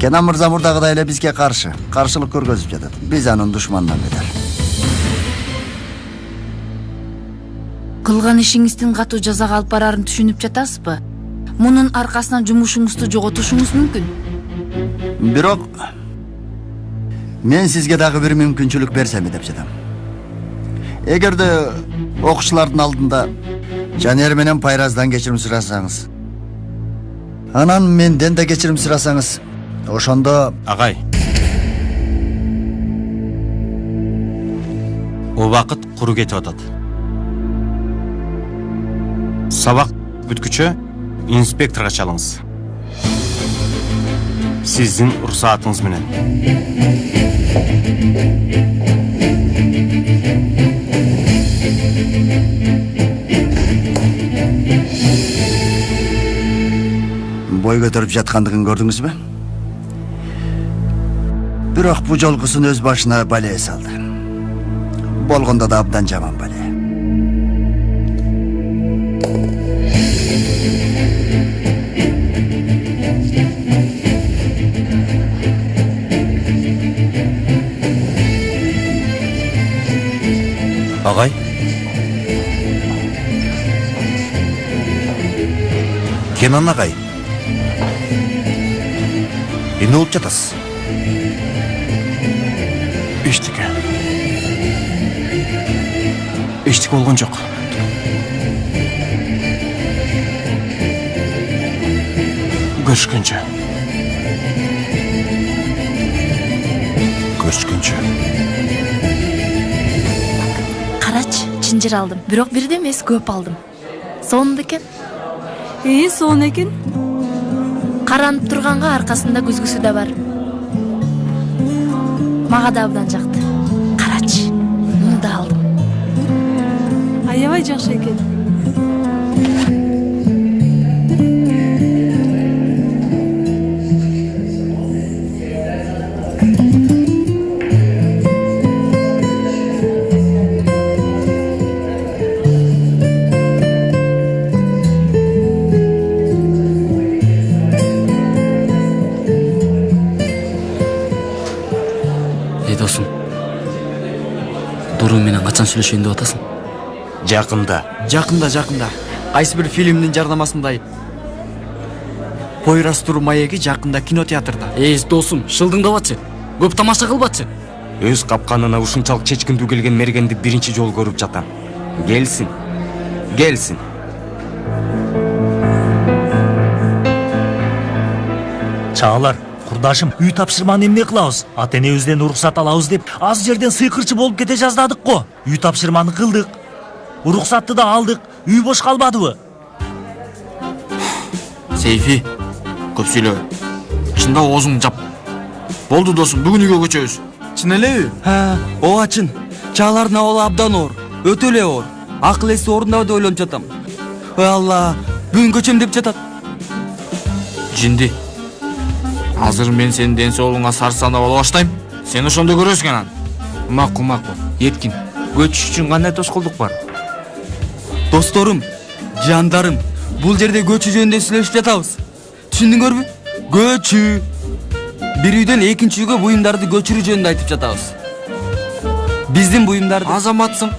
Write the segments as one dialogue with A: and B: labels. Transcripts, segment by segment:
A: Kenan Mырза мурдагыдай эле бизге каршылык көргөзүп жатат. Биз анын душманынан бетер.
B: Кылган ишиңиздин катуу жазага алып барарын түшүнүп жатасызбы? Мунун аркасынан жумушуңузду жоготушуңуз мүмкүн.
A: Бирок мен сизге дагы бир мүмкүнчүлүк берсем деп жатам. Эгерде окуучулардын алдында Жанер менен Пайраздан кечирим сурасаңыз, анан менден да кечирим сурасаңыз, ошондо
C: Агай. Убакыт куру кетип атат. Сабак бүткүчө инспекторго чалыңыз. Сиздин уруксатыңыз менен.
A: бой көтөрүп жаткандыгын көрдүңүзбү? Бирок бу жолгусун өз башына бале салды. Болгондо да абдан жаман бале.
C: Агай.
D: Kenan агай. Эмне болуп жатасыз?
C: Эчтеке болгон жок. Көрүшкөнчө.
B: Карачы, чынжыр алдым. Бирок бирде эмес, көп алдым. Сонун экен.
E: Сонун экен.
B: Каранып турганга аркасында күзгүсү да бар. Мага да абдан жакты. Карачы, муну да алдым.
E: Аябай жакшы экен.
F: Досум, Дуру менен качан сүйлөшөйүн деп атасың?
C: Жакында.
F: Жакында. Кайсы бир фильмдин жардамасындай. Пойрас Туру маеги жакында кинотеатрда. Досум, шылдыңдабачы. Көп тамаша кылбачы.
C: Өз капканына ушунчалык чечкиндүү келген мергенди биринчи жолу көрүп жатам. Келсин.
G: Чағалар, құрдашым, үй тапшырманы эмне кылабыз? Ата энебизден уруксат алабыз деп, аз жерден сыйкырчы болуп кете жаздадык го. Үй тапшырманы кылдык. Уруксатты да алдык. Үй бош калбадыбы?
F: Сейфи, көп сүйлөбө. Чында оозуңду жап. Болду досум, бүгүн үйгө көчөбүз.
H: Чын элеби? Ооба чын. Чағалардын абалы абдан оор. Өтө эле оор. Акыл эси орунда деп ойлонуп жатам. Ой Алла, бүгүн көчөм деп жатат.
F: Жинди. Азыр мен сенин ден соолугуңа сарсанап ала баштайм. Сен ошондо көрөсүң анан. Макул. Эркин. Көчүш үчүн кандай тоскоолдук бар?
H: Досторум, жандарым, бул жерде көчү жөнүндө сүйлөшүп жатабыз. Түшүндүңөрбү? Көчү. Бир үйдөн экинчи үйгө буюмдарды көчүрүү жөнүндө айтып жатабыз. Биздин буюмдарды.
F: Азаматсың.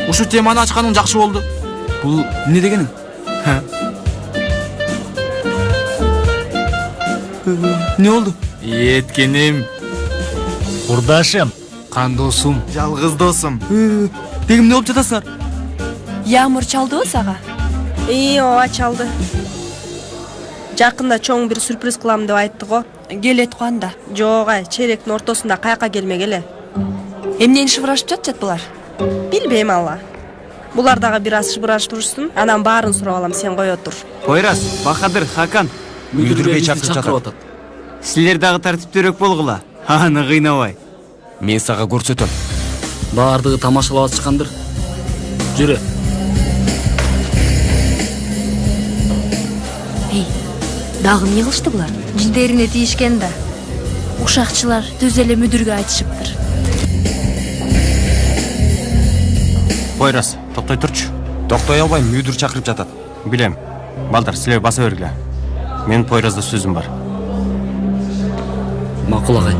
F: Ушу теманы ачканың жакшы болду.
H: Бул эмне дегениң? Не болду?
F: Еткеним.
G: Құрдашым.
F: Кандосум.
H: Жалгыз досум. Деги эмне болуп жатасыңар?
E: Яамыр чалдыбы сага?
I: Ооба чалды. Жакында чоң бир сюрприз кылам деп айтты го.
E: Келет го анда.
I: Жок, чейректин ортосунда каяка келмек эле.
E: Эмнени шыбырашып жатышат булар?
I: Билбейм Алла. Булар дагы бир аз шыбырашып турушсун. Анан баарын сурап алам, сен кое тур.
H: Пойрас, Бахадыр, Хакан.
F: Мүдүрбей чакырып атат.
H: Силер дагы тартиптүүрөөк болгула. Аны кыйнабай.
C: Мен сага көрсөтөм.
F: Баардыгы тамашалап атышкандыр. Жүрө.
B: Дагы эмне кылышты булар? Жиндерине тийишкен да. Ушакчылар түз эле мүдүргө айтышыптыр.
C: Пойрас, токтой турчу. Токтой албайм, мүдүр чакырып жатат. Билем. Балдар, силер баса бергиле. Мен Пойразда сөзүм бар.
H: Макул агай.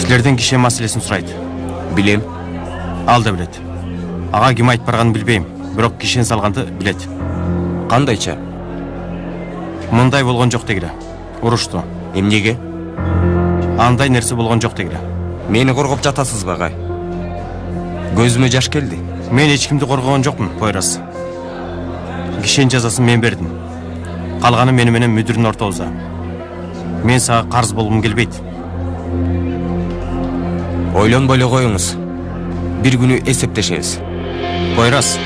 D: Силерден кишен маселесин сурайт.
C: Билем.
D: Ал да билет. Ага ким айтып барганын билбейм, бирок кишен салганды билет.
C: Кандайча?
D: Мындай болгон жок дегиле. Урушту.
C: Эмнеге?
D: Андай нерсе болгон жок дегиле.
C: Мени коргоп жатасызбы агай? Көзүмө жаш келди.
D: Мен эч кимди коргогон жокмун, Пойрас. Кишен жазасын мен бердим. Калганы мени менен мүдүрдүн ортобузда. Мен сага карыз болгум келбейт.
C: Ойлонбой эле коюңуз. Бир күнү эсептешебиз.
D: Пойрас.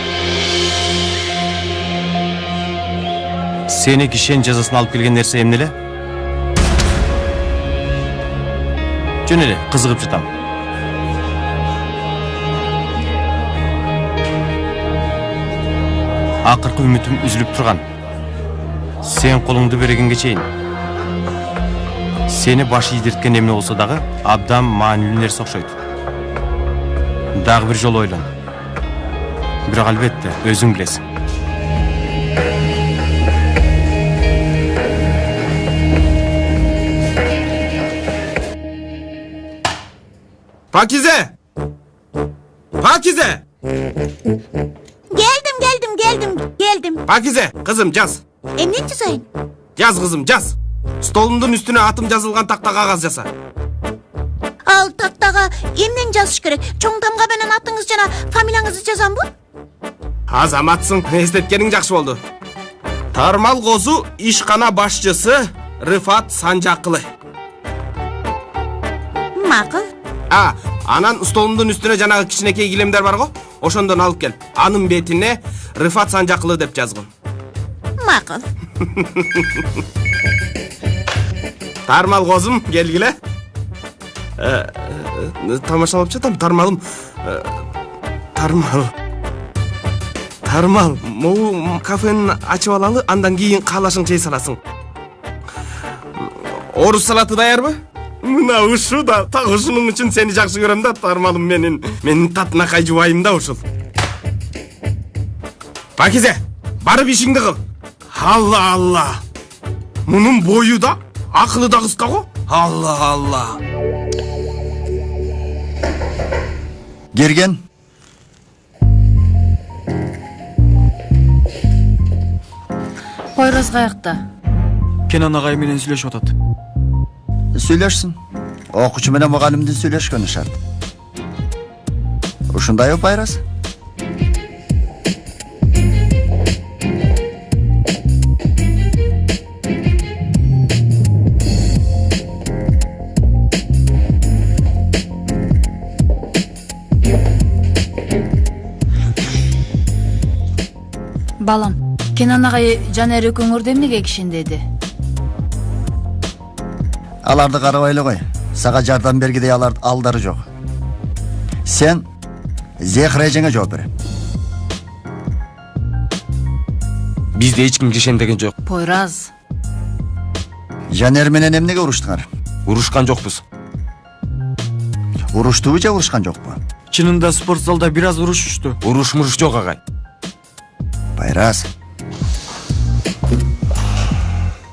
D: Сени кишен жазасын алып келген нерсе эмне эле? Жөн эле кызыгып жатам. Акыркы үмүтүм үзүлүп турган. Сен колуңду бергенге чейин. Сени баш ийдирткен эмне болсо дагы абдан маанилүү нерсе окшойт. Дагы бир жолу ойлон. Бирок албетте өзүң билесиң.
J: Pakize! Pakize!
K: Geldim.
J: Pakize, kızım yaz.
K: Ne yazayım?
J: Yaz kızım yaz. Stolunun üstüne atım yazılgan takta kağız yasa.
K: Al taktaga emden жазыш керек. Чоң тамга менен атыңыз жана фамилияңызды жазам бу?
J: Азаматсың, эстеткениң жакшы болду. Тармал Козу ишкана башчысы Рыфат Санжакылы.
K: Макул.
J: Анан столундун үстүнө жанагы кичинекей килемдер бар го, ошондон алып кел. Анын бетине Рыфат Санжакылы деп жазгын.
K: Макул.
J: Тармал Козум, келгиле. Тамашалап жатам, Тармалым. Тармал, могу кафени ачып алалы, андан кийин каалашың чей саласың. Орус салаты даярбы? Мына ушу да, так ушунун үчүн сени жакшы көрөм да, Тармалым менин татынакай жубайым да ушул. Пакизе, барып ишиңди кыл. Алла. Мунун бою да, акылы да кыска го. Алла.
A: Gergen.
B: Пойраз каякта?
H: Кенан агай менен сүйлөшүп атат.
A: Сөйлешсин. Окуучу менен мугалимдин сүйлөшкөнү шарт. Ушундайбы, Пайрас?
B: Балам, Кенан агай Жанер экөөңөрдү эмнеге кишиндеди?
A: Аларды карабай эле кой. Сага жардам бергидей алдары жок. Сен Зехра эжеңе жооп бер.
C: Бизде эч ким кишендеген жок.
B: Пойраз.
A: Жанер менен эмнеге уруштуңар?
C: Урушкан жокпуз.
A: Уруштубу же урушкан жокпу?
H: Чынында спорт залда бир аз урушушту.
C: Уруш жок агай.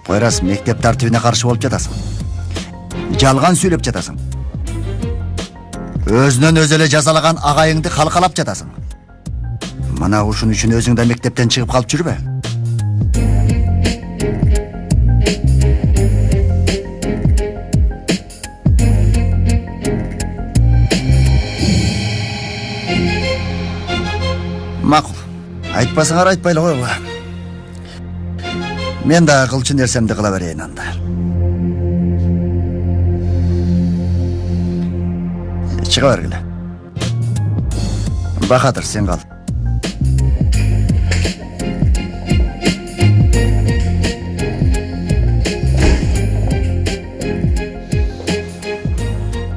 A: Пойрас, мектеп тартибине каршы болуп жатасың. Жалган сүйлөп жатасың. Өзүнөн өзү эле жазалаган агайыңды калкалап жатасың. Мына ушун үчүн өзүң да мектептен чыгып калып жүрбө. Макул. Айтпасаңар айтпай эле койгула. Мен да кылчу нерсемди кыла берейин анда. Чыга бергиле. Бахадыр, сен кал.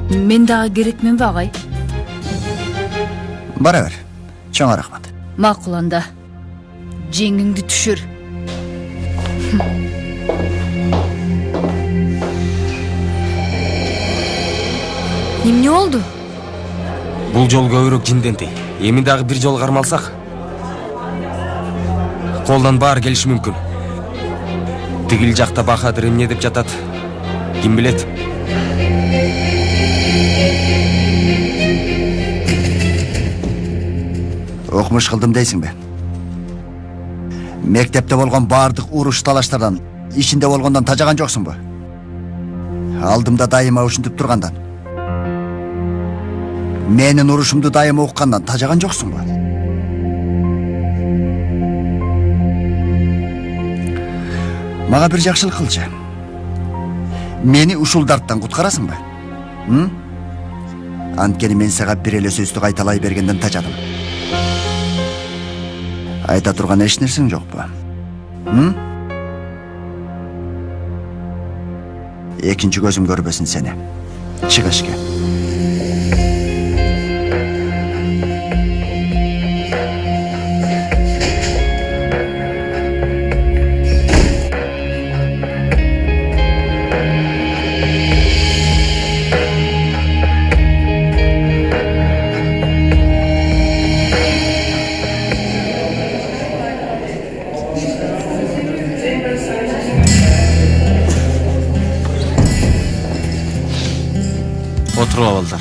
B: Мен дагы керекменби агай?
A: Бара бер. Чоң рахмат.
B: Макул анда. Жеңиңди түшүр. Эмне болду?
C: Бул жол көбүрөөк жинденди. Эми дагы бир жол кармалсак, колдон баары келиши мүмкүн. тигил жакта Бахадыр эмне деп жатат, ким билет?
A: Окумуш кылдым дейсиңби? Мектепте болгон баардык уруш талаштардан, ичинде болгондон тажаган жоксуңбу? Алдымда дайыма ушинтип тургандан. Менин урушумду дайыма уккандан тажаган жоксуңбу? Мага бир жакшылык кылчы. Мени ушул дарттан куткарасыңбы? Анткени мен сага бир эле сөздү кайталай бергенден тажадым. Айта турган эч нерсең жокпу? Экинчи көзүм көрбөсүн сени. Чык эшикке.
D: Oturup aballar.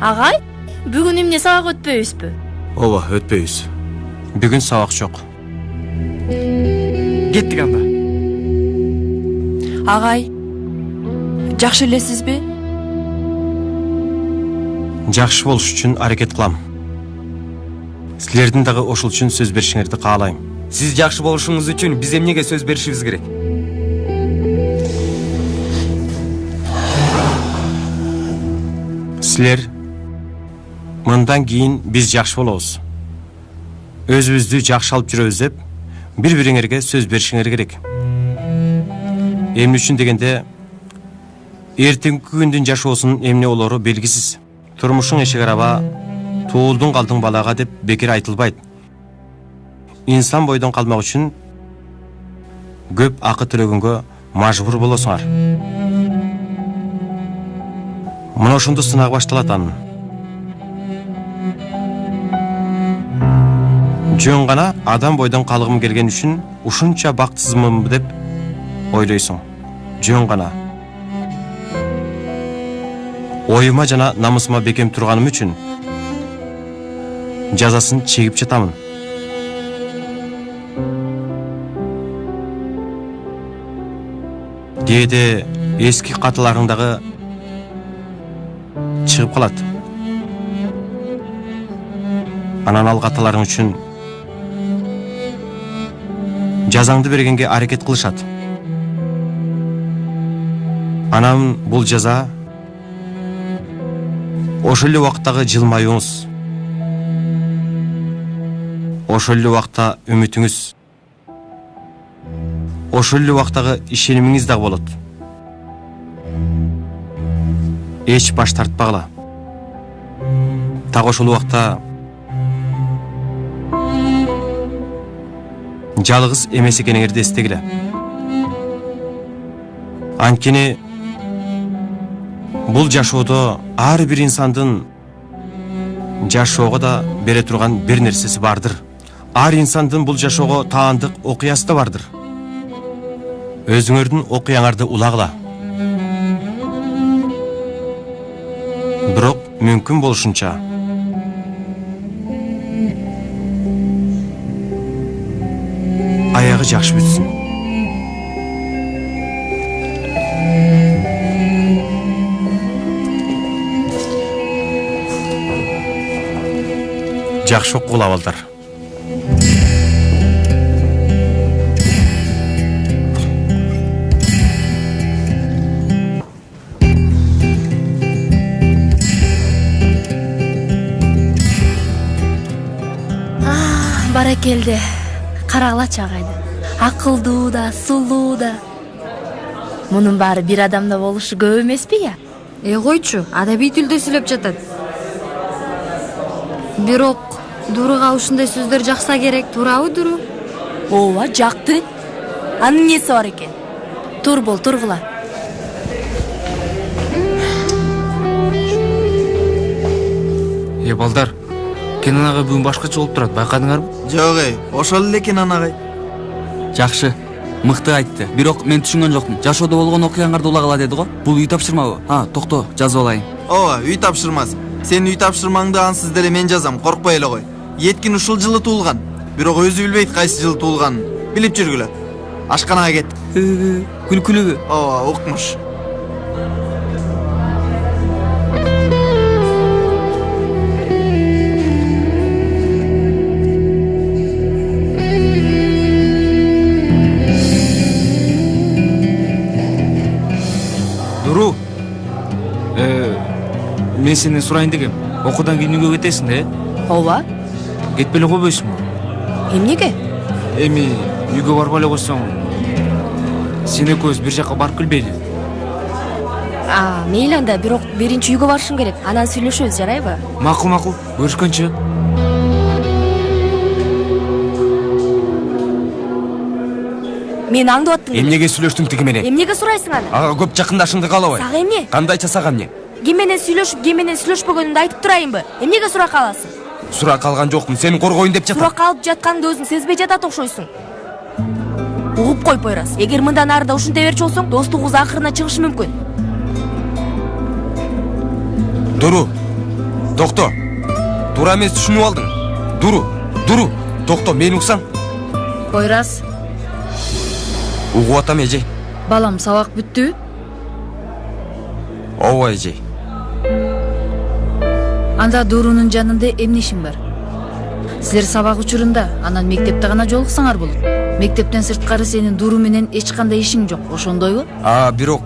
B: Агай, бүгүн эмне сабак өтпөйбүзбү?
D: Ооба, өтпөйбүз. Бүгүн сабак жок.
F: Кеттик анда.
E: Агай, жакшы элесизби?
D: Жакшы болуш үчүн аракет кылам. Силердин дагы ошол үчүн сөз беришиңерди каалайм.
C: Сиз жакшы болушуңуз үчүн биз эмнеге сөз беришибиз керек?
D: Силер мындан кийин биз жакшы болобуз. Өзүбүздү жакшы алып жүрөбүз деп бири-бириңерге сөз беришиңер керек. Эмне үчүн дегенде, эртеңки күндүн жашоосунун эмне болору белгисиз. Турмушуң эшик араба, туулдун калдың балага деп бекер айтылбайт. Инсан бойдон калмак үчүн көп акы төлөгөнгө мажбур болосуңар. Мына ошондо сынак башталат анын. Жөн гана адам бойдон калгым келген үчүн ушунча бактысызмын деп ойлойсуң. Жөн гана. Оюма жана намысыма бекем турганым үчүн жазасын чегип жатамын. Кээде эски катыларыңдагы чыгып калат. Анан ал каталарың үчүн жазаңды бергенге аракет кылышат. Анан бул жаза ошол эле убактагы жылмаюңуз, ошол эле убакта үмүтүңүз, ошол эле убактагы ишенимиңиз дагы болот. Эч баш тартпагыла. Так ошол убакта жалгыз эмес экениңерди эстегиле. Анткени бул жашоодо ар бир инсандын жашоого да бере турган бир нерсеси бардыр. Ар инсандын бул жашоого таандык окуясы да бардыр. Өзүңөрдүн окуяңарды улагыла. Бирок мүмкүн болушунча аягы жакшы бүтсүн. Жакшы окугула балдар.
B: Баракелде. Карагылачы агайды. Акылдуу да, сулуу да. Мунун баары бир адамда болушу көп эмеспи я?
L: Койчу, адабий тилде сүйлөп жатат. Бирок Дуруга ушундай сөздөр жакса керек, туурабы Дуру?
E: ооба жакты. Анын эмнеси бар экен?
B: Турбул, тургула.
F: Балдар, Кенен агай бүгүн башкача болуп турат, байкадыңарбы?
H: Жок, ошол эле экен анагай. Жакшы. Мыкты айтты. Бирок мен түшүнгөн жокмун. Жашоодо болгон окуяңарды улагала деди го. Бул үй тапшырмабы? Токто, жазып алайын.
M: Ооба, үй тапшырмасы. Сен үй тапшырмаңды ансыз деле мен жазам, коркпой эле кой. Еткин ушул жылы туулган. Бирок өзү билбейт кайсы жылы туулганын. Билип жүргүлө. Ашканага кеттик.
H: Күлкүлүбү?
M: Ооба, укмуш.
F: Дуру. Мен сенден сурайын дегем. Окуудан кийин үйгө кетесиң да,
E: Ооба.
F: Кетпей эле койбойсуңбу?
E: Эмнеге?
F: Эми үйгө барбай эле койсоң, сен экөөбүз бир жака барып келбейли?
E: Мейли анда, бирок биринчи үйгө барышым керек. Анан сүйлөшөбүз, жарайбы?
F: Макул, көрүшкөнчө.
E: Мен аңдып аттым.
C: Эмнеге сүйлөштүң тиги менен?
E: Эмнеге сурайсың аны?
C: Ага көп жакындашыңды каалабайм.
E: Сага эмне?
C: Кандайча сага эмне?
E: Ким менен сүйлөшүп, ким менен сүйлөшпөгөнүмдү айтып турайынбы? Эмнеге сурай каласың?
C: Сура калган жокмун, сени коргоюн деп жатам.
E: Сурак калып жатканыңды өзүң сезбей жатат окшойсуң. Угуп кой Пойрас. Эгер мындан ары да ушинте берчү болсоң, достугубуз акырына чыгышы мүмкүн.
C: Дуру. Токто. Туура эмес түшүнүп алдың. Дуру. Токто, мени уксаң.
B: Пойрас,
C: Угуп атам эже.
B: балам сабак бүттүбү?
C: Ооба эже.
B: Анда Дурунун жанында эмне ишиң бар? Силер сабак учурунда, анан мектепте гана жолуксаңар болот. Мектептен сырткары сенин Дуру менен эч кандай ишиң жок, ошондойбу?
C: Бирок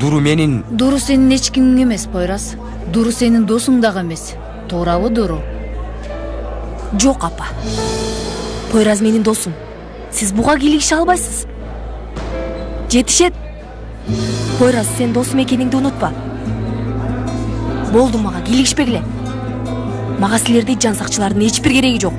C: Дуру менин...
B: Дуру сенин эч кимиң эмес, Пойрас. Дуру сенин досуң дагы эмес. Туурабы, Дуру?
E: Жок, апа. Пойрас менин досум. Сиз буга кийлигише албайсыз. Жетишет. Пойрас, сен досум экениңди унутпа. Болду, мага кийлигишпегиле. Мага силердей жан сакчылардын эч бир кереги жок.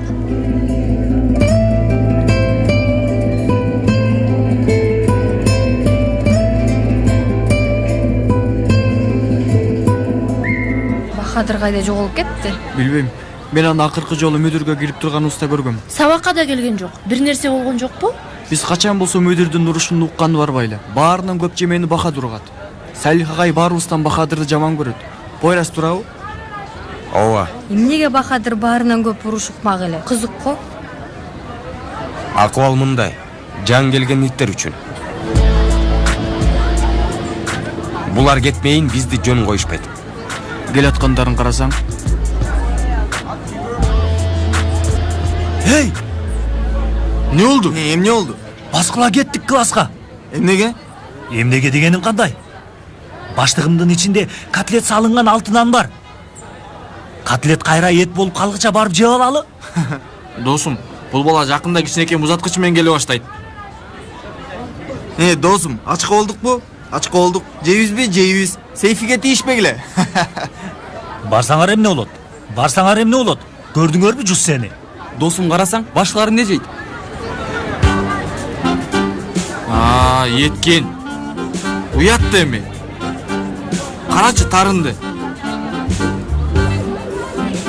B: Бахадыр кайда жоголуп кетти?
H: Билбейм. Мен аны акыркы жолу мүдүргө кирип турганыбызда көргөм.
B: Сабакка да келген жок. Бир нерсе болгон жокпу?
H: Биз качан болсо мүдүрдүн урушун укканы барбайлы. Баарынан көп жемени Бахадыр угат. Салих агай баарыбыздан Бахадырды жаман көрөт. Пойрас туурабы?
C: Ооба.
L: Эмнеге Бахадыр баарынан көп уруш укмак эле? Кызык го.
C: Акыбал мындай. Жан келген иттер үчүн. Булар кетмейин бизди жөн коюшпайт.
H: Келаткандарын карасаң.
G: Эй,
M: Не oldu? Эмне oldu?
G: баскыла кеттик класска.
M: Эмнеге?
G: Эмнеге дегениң кандай? Баштыгымдын ичинде котлет салынган алтын нан бар. Котлет кайра эт болуп калгыча барып жеп алалы.
F: Досум, бул бала жакында кичинекей музаткыч менен келе баштайт.
M: Досум, ачка болдукпу? Ачка болдук. Жейбизби? Сейфиге тийишпегиле.
G: Барсаңар эмне болот? Көрдүңөрбү жус сени?
H: Досум карасаң, башкалар эмне жейт?
F: Еткин. Уятты эми. Карачы тарынды.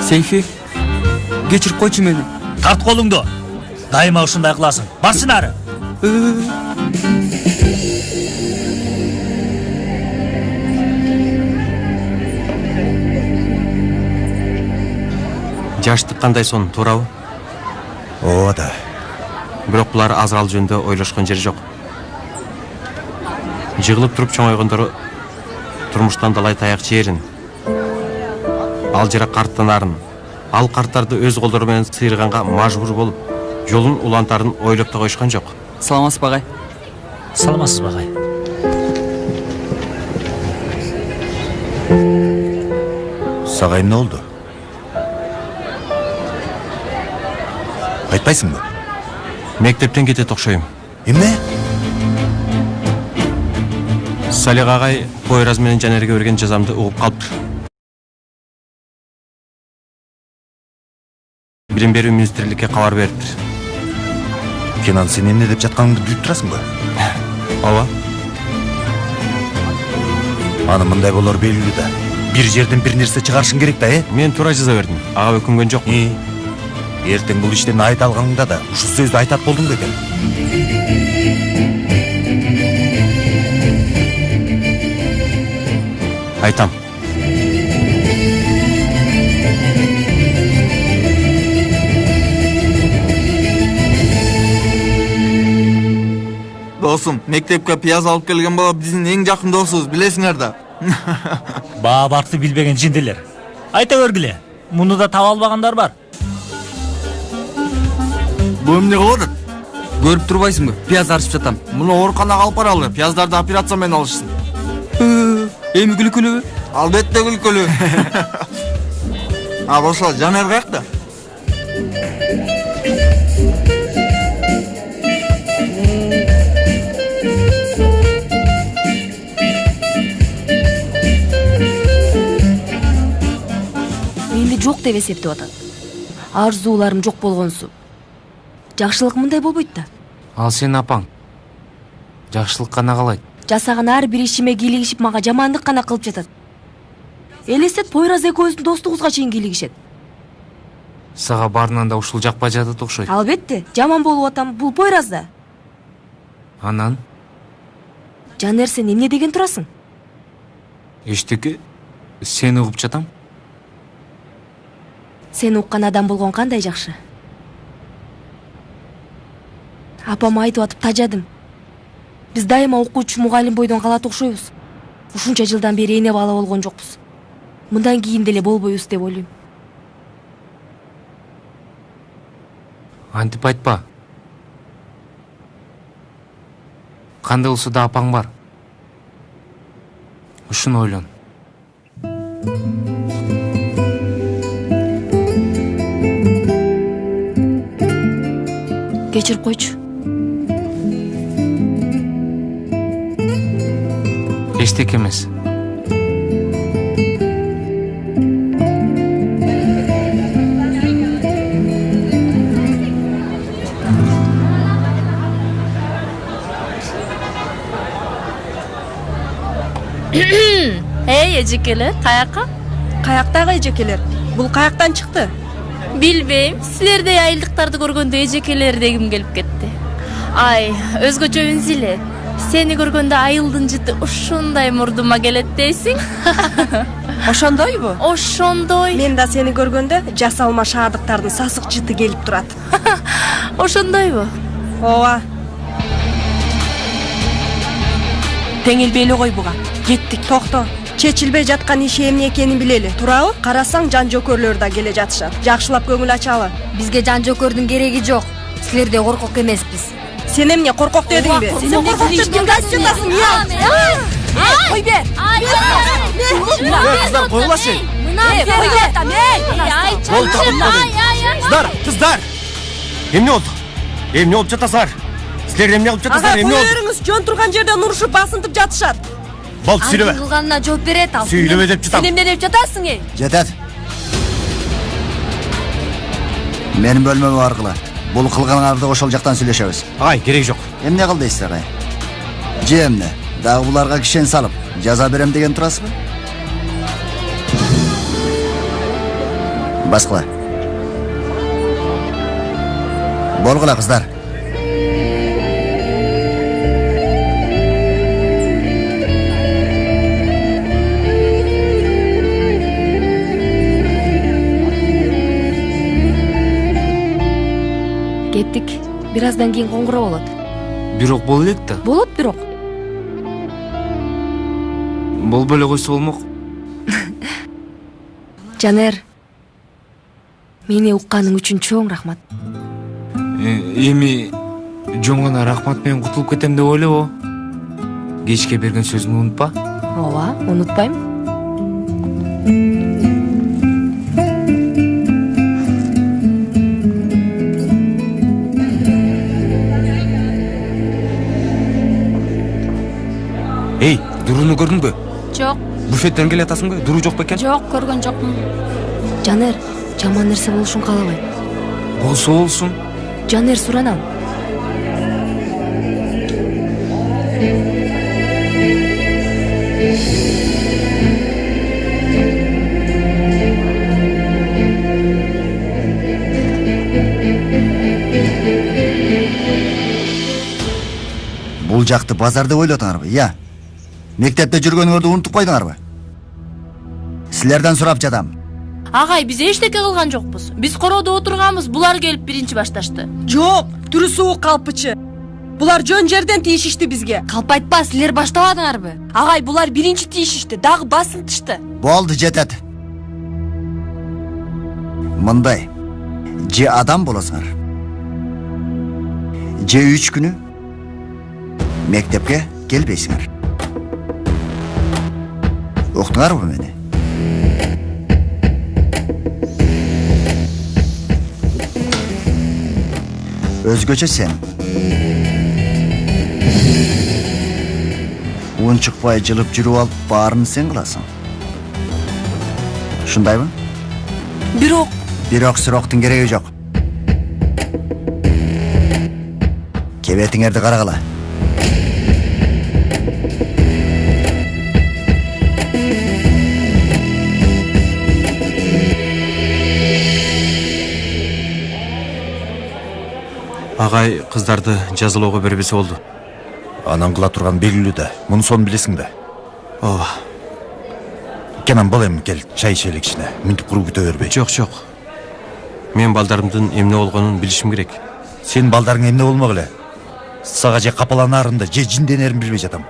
H: Сейфи, кечирип койчу мени.
G: Тарт колуңду. Дайыма ушундай кыласың. Барсын ары.
D: Жаштык кандай сон, туурабы?
A: Ооба да.
D: Бирок булар азырал жөнүндө ойлошкон жери жок. Жыгылып туруп чоңойгондору турмуштан далай таяк жээрин, ал жера карттанарын, ал карттарды өз колдору менен сыйырганга мажбур болуп, жолун улантарын ойлоп да коюшкан жок.
H: Саламатсызбы агай?
G: Саламатсызбы агай?
A: Сага эмне болду? Айтпайсыңбы?
D: Мектептен кетет окшойм.
A: Эмне?
D: Салих агай Пойрас менен Жанерге берген жазамды угуп калыптыр. Билим берүү министрликке кабар бериптир.
G: Кенан, сен эмне деп жатканыңды билип турасыңбы?
D: ооба.
G: Аны мындай болор белгилүү да. Бир жерден бир нерсе чыгарышың керек да,
D: Мен туура жаза бердим. Ага өкүнгөн жок.
G: Эртең бул иштен айта алганыңда да ушу сөздү айтат болдуң бекен.
D: Айтам.
M: Досум, мектепке пияз алып келген бала биздин эң жакын досубуз, билесиңер да.
G: Баа баркты билбеген жинделер. Айта бергиле. Муну да таба албагандар бар.
M: Бу эмне кылып атат?
H: Көрүп турбайсыңбы? Пияз арчып жатам.
M: Муну ооруканага алып баралы, пияздарды операция менен алышсын.
H: Эми күлкүлүбү?
M: Албетте күлкүлүү. Бошо, Жанер каякта?
E: Менде жок деп эсептеп атат. Арзууларым жок болгонсу. Жакшылык мындай болбойт да.
F: Ал сенин апаң. Жакшылык гана каалайт.
E: Жасаган ар бир ишиме кийлигишип мага жамандык гана кылып жатат. Элестет, Пойраз экөөбүздүн достугубузга чейин кийлигишет.
F: Сага баарынан да ушул жакпай жатат окшойт.
E: Албетте, жаман болуп атам, бул Пойраз да.
F: Анан
E: Жанер, сен эмне деген турасың?
F: эчтеке, сени угуп жатам.
E: Сени уккан адам болгон кандай жакшы. Апама айтып атып тажадым. Биз дайыма окуучу мугалим бойдон калат окшойбуз. Ушунча жылдан бери эне бала болгон жокпуз. Мындан кийин деле болбойбуз деп ойлойм.
F: Антип айтпа. Кандай болсо да апаң бар. Ушуну ойлон.
E: Кечирип койчу.
F: Эчтеке эмес.
L: Эй, эжекелер, каяка?
I: Каяктагы эжекелер? Бул каяктан чыкты?
L: Билбейм, силердей айылдыктарды көргөндө эжекелер дегим келип кетти. Ай, өзгөчө үнсүле. Сени көргөндө айылдын жыты ушундай мурдума келет дейсиң?
I: Ошондойбу?
L: Ошондой.
I: Мен да сени көргөндө жасалма шаардыктардын сасык жыты келип турат.
L: Ошондойбу?
I: Ооба.
E: Теңелбей эле кой буга. Кеттик.
I: Токто. Чечилбей жаткан иши эмне экенин билели. Туурабы? Карасаң жан жокөрлөр да келе жатышат. Жакшылап көңүл ачалы.
L: Бизге жан жокөрдүн кереги жок. Силердей коркок эмеспиз.
I: Сен эмне коркок дедиңби?
E: Сен коркок дедиң, кайсы жатасың, Кой бер.
J: Кыздар, койгулачы.
E: Кой бер.
D: Кыздар! Эмне болду? Эмне болуп жатасыңар? Силер эмне кылып жатасыңар? Эмне болду?
I: Көйөрүңүз жөн турган жерден урушуп басынтып жатышат.
D: Болду, сүйлөбө.
L: Кылганына жооп берет ал.
D: Сүйлөбө деп жатам.
E: Сен эмне деп жатасың, эй?
A: Жетет. Менин бөлмөмө аркылы. Бул кылганыңарды ошол жактан сүйлөшөбүз.
D: Ай, керек жок.
A: Эмне кыл дейсиз агай? Же эмне? Дагы буларга кишен салып, жаза берем деген турасызбы? Баскыла. Болгула кыздар.
E: Кеттик. Бир аздан кийин коңгуроо болот.
F: Бирок боло элек да.
E: Болот бирок.
F: Болбой эле койсо болмок.
E: Жанер. Мени укканың үчүн чоң рахмат.
F: Эми жөн гана рахмат менен кутулуп кетем деп ойлобо. Кечке берген сөзүңдү унутпа.
E: Ооба, унутпайм.
C: Эй, Дуруну көрдүңбү?
L: Жок.
C: Буфеттен келатасыңбы? Дуру жок бекен?
L: Жок, көргөн жокмун.
E: Жанер, жаман нерсе болушун каалабайм.
F: Болсо болсун.
E: Жанер, суранам.
A: Бул жакты базар деп ойлотуңарбы, иә? Мектепте жүргөнүңөрдү унутуп койдуңарбы? Силерден сурап жатам.
L: Агай, биз эчтеке кылган жокпуз. Биз короодо отурганбыз, булар келип биринчи башташты.
I: Жок, түрү суук калпычы. Булар жөн жерден тийишишти бизге.
E: Калп айтпа, силер баштабадыңарбы? Агай, булар биринчи тийишишти, дагы басынтышты.
A: Болду, жетет. Мындай, же адам болосуңар, же 3 күнү мектепке келбейсиңер. Уктуңарбы мени? Өзгөчө сен. Унчукпай жылып жүрүп алып баарын сен кыласың. Ушундайбы? Бирок суроктун кереги жок. Кебетиңерди карагыла.
D: Агай кыздарды жазалоого бербесе болду.
N: Анан кыла турган белгилүү да. Муну сон билесиң да.
D: Ооба.
N: Кенен балем, кел, чай ичелик ичине. Мүнтүп куруп күтө бербей.
D: Жок. Мен балдарымдын эмне болгонун билишим керек.
N: Сен балдарың эмне болмогу эле. Сага же капаланаарында, же жинденерин билбей жатам.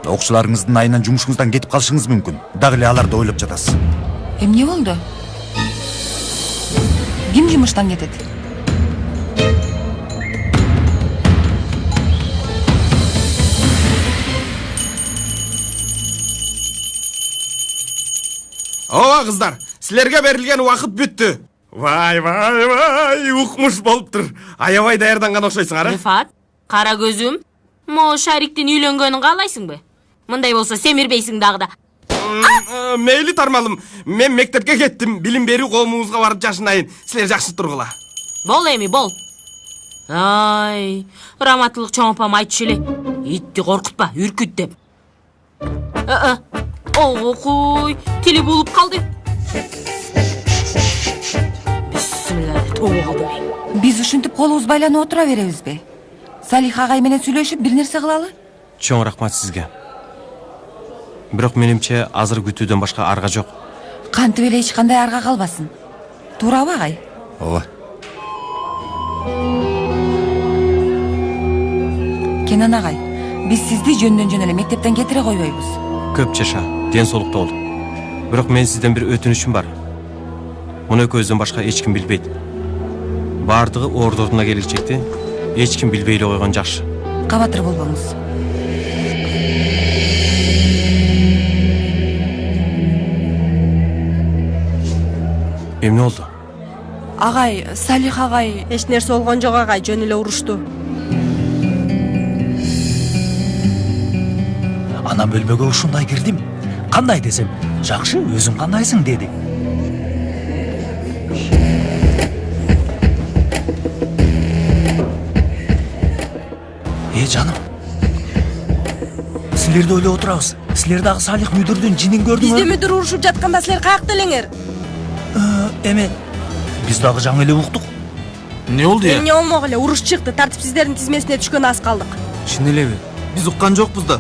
N: Окуучуларыңыздын айынан жумушуңуздан кетип калышыңыз мүмкүн. Дагы эле аларды ойлоп жатасыз.
E: Эмне болду? Ким жумуштан кетет?
J: Ооба кыздар, силерге берилген убакыт бүттү. Вай, укмуш болуптур. Аябай даярданган окшойсуңар, а?
L: Рифат, кара көзүм, могу Шариктин үйлөнгөнүн каалайсыңбы? Мындай болсо семирбейсиң дагы да.
J: Мейли тармалым. Мен мектепке кеттим. Билим берүү коомубузга барып жашынайын. Силер жакшы тургула.
L: Бол эми, бол. Ай, раматылык чоң апам айтчу эле. Итти коркутпа, үркүт деп. Окуй, тили булуп калды. Бисмилlah, тоого калдым.
E: Биз ушинтип колубуз байланып отура беребизби? Салих агай менен сүйлөшүп бир нерсе кылалы?
D: Чоң рахмат сизге. Бирок менимче азыр күтүүдөн башка арга жок.
E: Кантип эле эч кандай арга калбасын. Туурабы агай?
N: Ооба.
E: Кенан агай, биз сизди жөндөн жөн эле мектептен кетире койбойбуз.
D: Көп жаша, ден соолукта бол. Бирок мен сизден бир өтүнүшүм бар. Муну экөөбүздөн башка эч ким билбейт. Бардыгы ордуна келишекти эч ким билбей эле койгон жакшы.
E: Кабатыр болбоңуз.
D: Эмне болду?
E: Агай, Салих агай...
I: Эч нерсе болгон жок агай, жөн эле урушту.
G: Анан бөлмөгө ушундай кирдим. Кандай десем, жакшы, өзүң кандайсың деди. Жаным. Силерди ойлоп отурабыз. Силер дагы Салих мүдүрдүн жинин көрдүңөр?
I: Бизде мүдүр урушуп жатканда силер каякта элеңер?
G: Эме, биз дагы жаңы эле уктук.
F: Эмне болду я?
I: Эмне болмок эле, уруш чыкты. Тартипсиздердин тизмесине түшкөн аз калдык.
F: Чын элеби?
M: Биз уккан жокпуз да.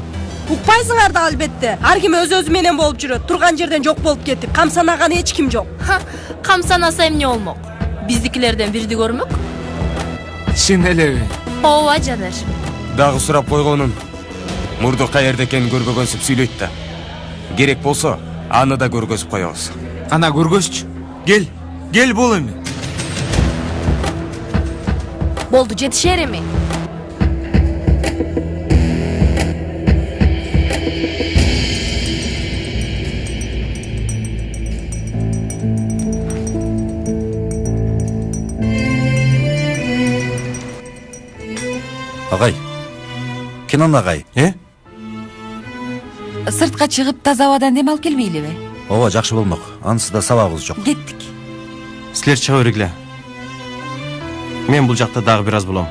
I: Укпайсыңар да албетте. Ар ким өзү менен болуп жүрөт. Турган жерден жок болуп кетип, камсанаган эч ким жок.
L: Камсанаса эмне болмок? Биздикилерден бирди көрмөк?
F: Чын элеби?
L: Ооба, Жанар.
C: Дагы сурап койгонун. Мурду каерде экенин көргөгөнсүп сүйлөйт да. Керек болсо, аны да көргөзүп коебуз.
F: Кана көргөзчү. Кел бол эми.
E: Болду, жетишер эми.
N: Агай. Кенан агай.
E: Сыртка чыгып таза абадан дем алып келбейлиби?
N: Ооба, жакшы болмок. Анысында сабагыбыз жок.
E: Кеттик.
D: Силер чыга бергиле. Мен бул жакта дагы бир аз болом.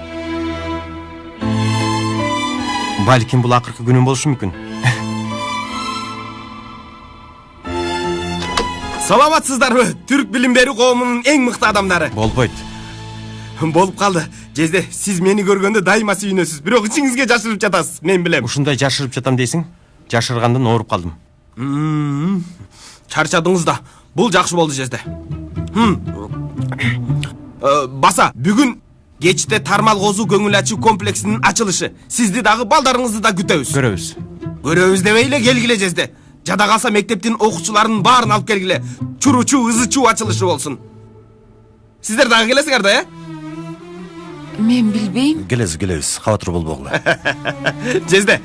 D: балким бул акыркы күнүм болушу мүмкүн.
J: Саламатсыздарбы, түрк билим берүү коомунун эң мыкты адамдары.
D: Болбойт.
J: Болуп калды. Жезде, сиз мени көргөндө дайыма сүйүнөсүз, бирок ичиңизге жашырып жатасыз, мен билем.
D: Ушундай жашырып жатам дейсиң? Жашыргандан ооруп калдым.
J: Чарчадыңыз да. Бул жакшы болду, Жезде. Баса, бүгүн кечте тармал козу көңүл ачуу комплексинин ачылышы. Сизди дагы балдарыңызды да күтөбүз.
D: Көрөбүз.
J: Көрөбүз дебейле, келгиле, Жезде. Жада калса мектептин окуучуларынын баарын алып келгиле. Чуручу, ызычуу ачылышы болсун. Сиздер дагы келесиңер да,
B: Мен билбейм.
N: Келебиз, кабатыр болбогула.
J: Жезде,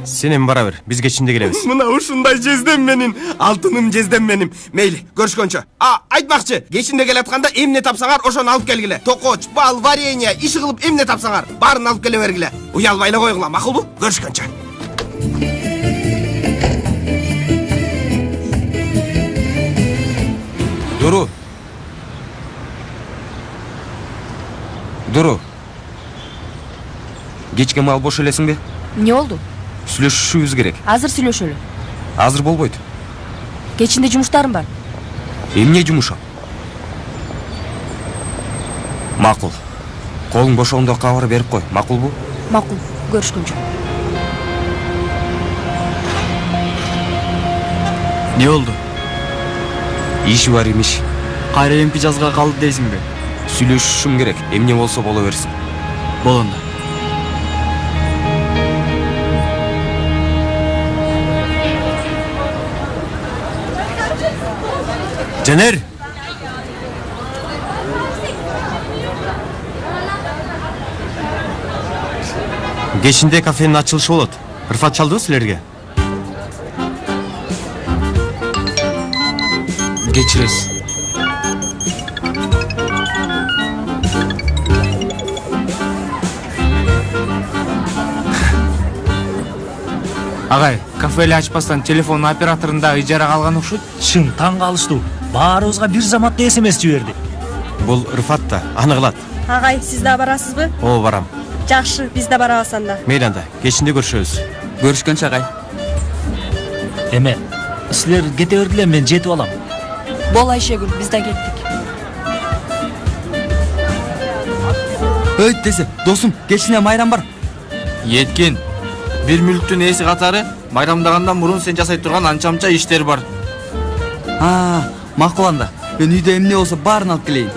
D: Сен бара бер, биз кечинде келебиз.
J: мына ушундай Жездем менин, алтыным Жездем меним. Мейли, көрүшкөнчө. Айтмакчы, кечинде келатканда эмне тапсаңар, ошону алып келгиле. Токоч, бал, варенье, иши кылып эмне тапсаңар, баарын алып келе бергиле. Уялбай эле койгула, макулбу? Көрүшкөнчө.
C: Дуру. Кечке мал бош элесиңби?
E: Эмне болду?
C: Сүйлөшүшүбүз керек.
E: Азыр сүйлөшөлү.
C: Азыр болбойт.
E: Кечинде жумуштарым бар.
C: Эмне жумушу? Макул. Колуң бошогондо кабар берип кой, макулбу?
E: Макул, көрүшкөнчө.
H: Не болду?
C: Иши бар имиш.
H: Кайра эмки жазга калды дейсиңби?
C: Сүйлөшүшүм керек. Эмне болсо боло берсин.
H: Болонда.
D: Жанер! Кечинде кафенин ачылышы болот. Ырфат чалдыбы силерге?
F: Кечиресиз. Агай, кафели ачпастан телефон операторунда ижарага алган окшойт.
G: Чын таң калыштуу. Баарыбызга бир заматта СМС жиберди.
D: Бул Ырфат да, аны кылат.
I: Агай, сиз да барасызбы?
D: О, барам.
I: Жакшы, биз да барабыз анда.
D: Мейли анда, кечинде көрүшөбүз.
H: Көрүшкөнчө агай.
G: Эме, силер кете бергиле, мен жетип алам.
E: Бол Айшегүл, биз да кеттик.
H: Өйт десе, досум, кечине майрам бар.
F: Еткин. Бир мүлктүн ээси катары майрамдагандан мурун сен жасай турган анча-мынча иштер бар.
H: Макул анда. Мен үйдө эмне болсо баарын алып келейин.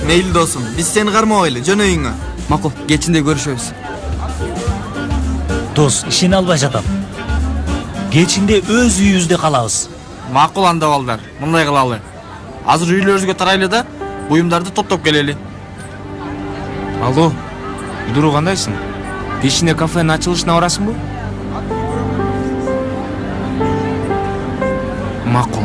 M: Мейли досум, биз сени кармабайлы, жөн өйүңө.
H: Макул, кечинде көрүшөбүз.
G: Дос, ишене албай жатам. Кечинде өз үйүбүздө калабыз.
F: Макул анда балдар, мындай кылалы. Азыр үйлөрүбүзгө тарайлы да, буюмдарды топтоп келели. Алло, Дуру кандайсың? Кечинде кафенин ачылышына барасыңбы? Макул.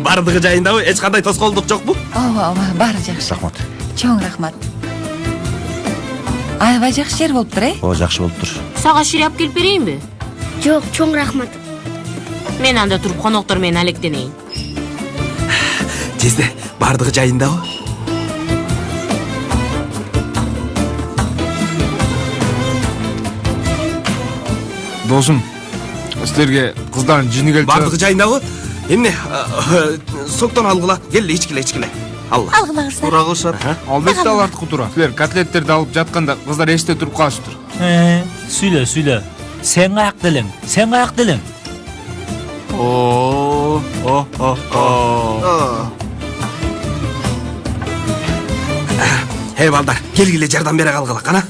J: Бардыгы жайындабы, эч кандай тоскоолдук жокпу?
B: Ооба, баары жакшы.
N: Рахмат.
B: Чоң рахмат. Аябай жакшы жер болуптур,
N: О, жакшы болуптур.
L: Сага ширап келип берейинби?
K: Жок, чоң рахмат.
L: Мен анда туруп коноктор менен алектенейин.
J: Жезде, бардыгы жайындабы?
F: Досум, силерге кыздардын жини келип
J: Бардыгы жайындабы? Эмне, соктон алгыла, келе, ичкиле. Алла.
K: Алгылагыздар.
M: Туура кылышат.
F: Албетте алартыкы туура. Силер котлеттерди алып жатканда кыздар эште туруп калышыптыр.
G: Сүйлө. Сен каяк делең?
J: Балдар, келгиле жардам бере калгыла, кана?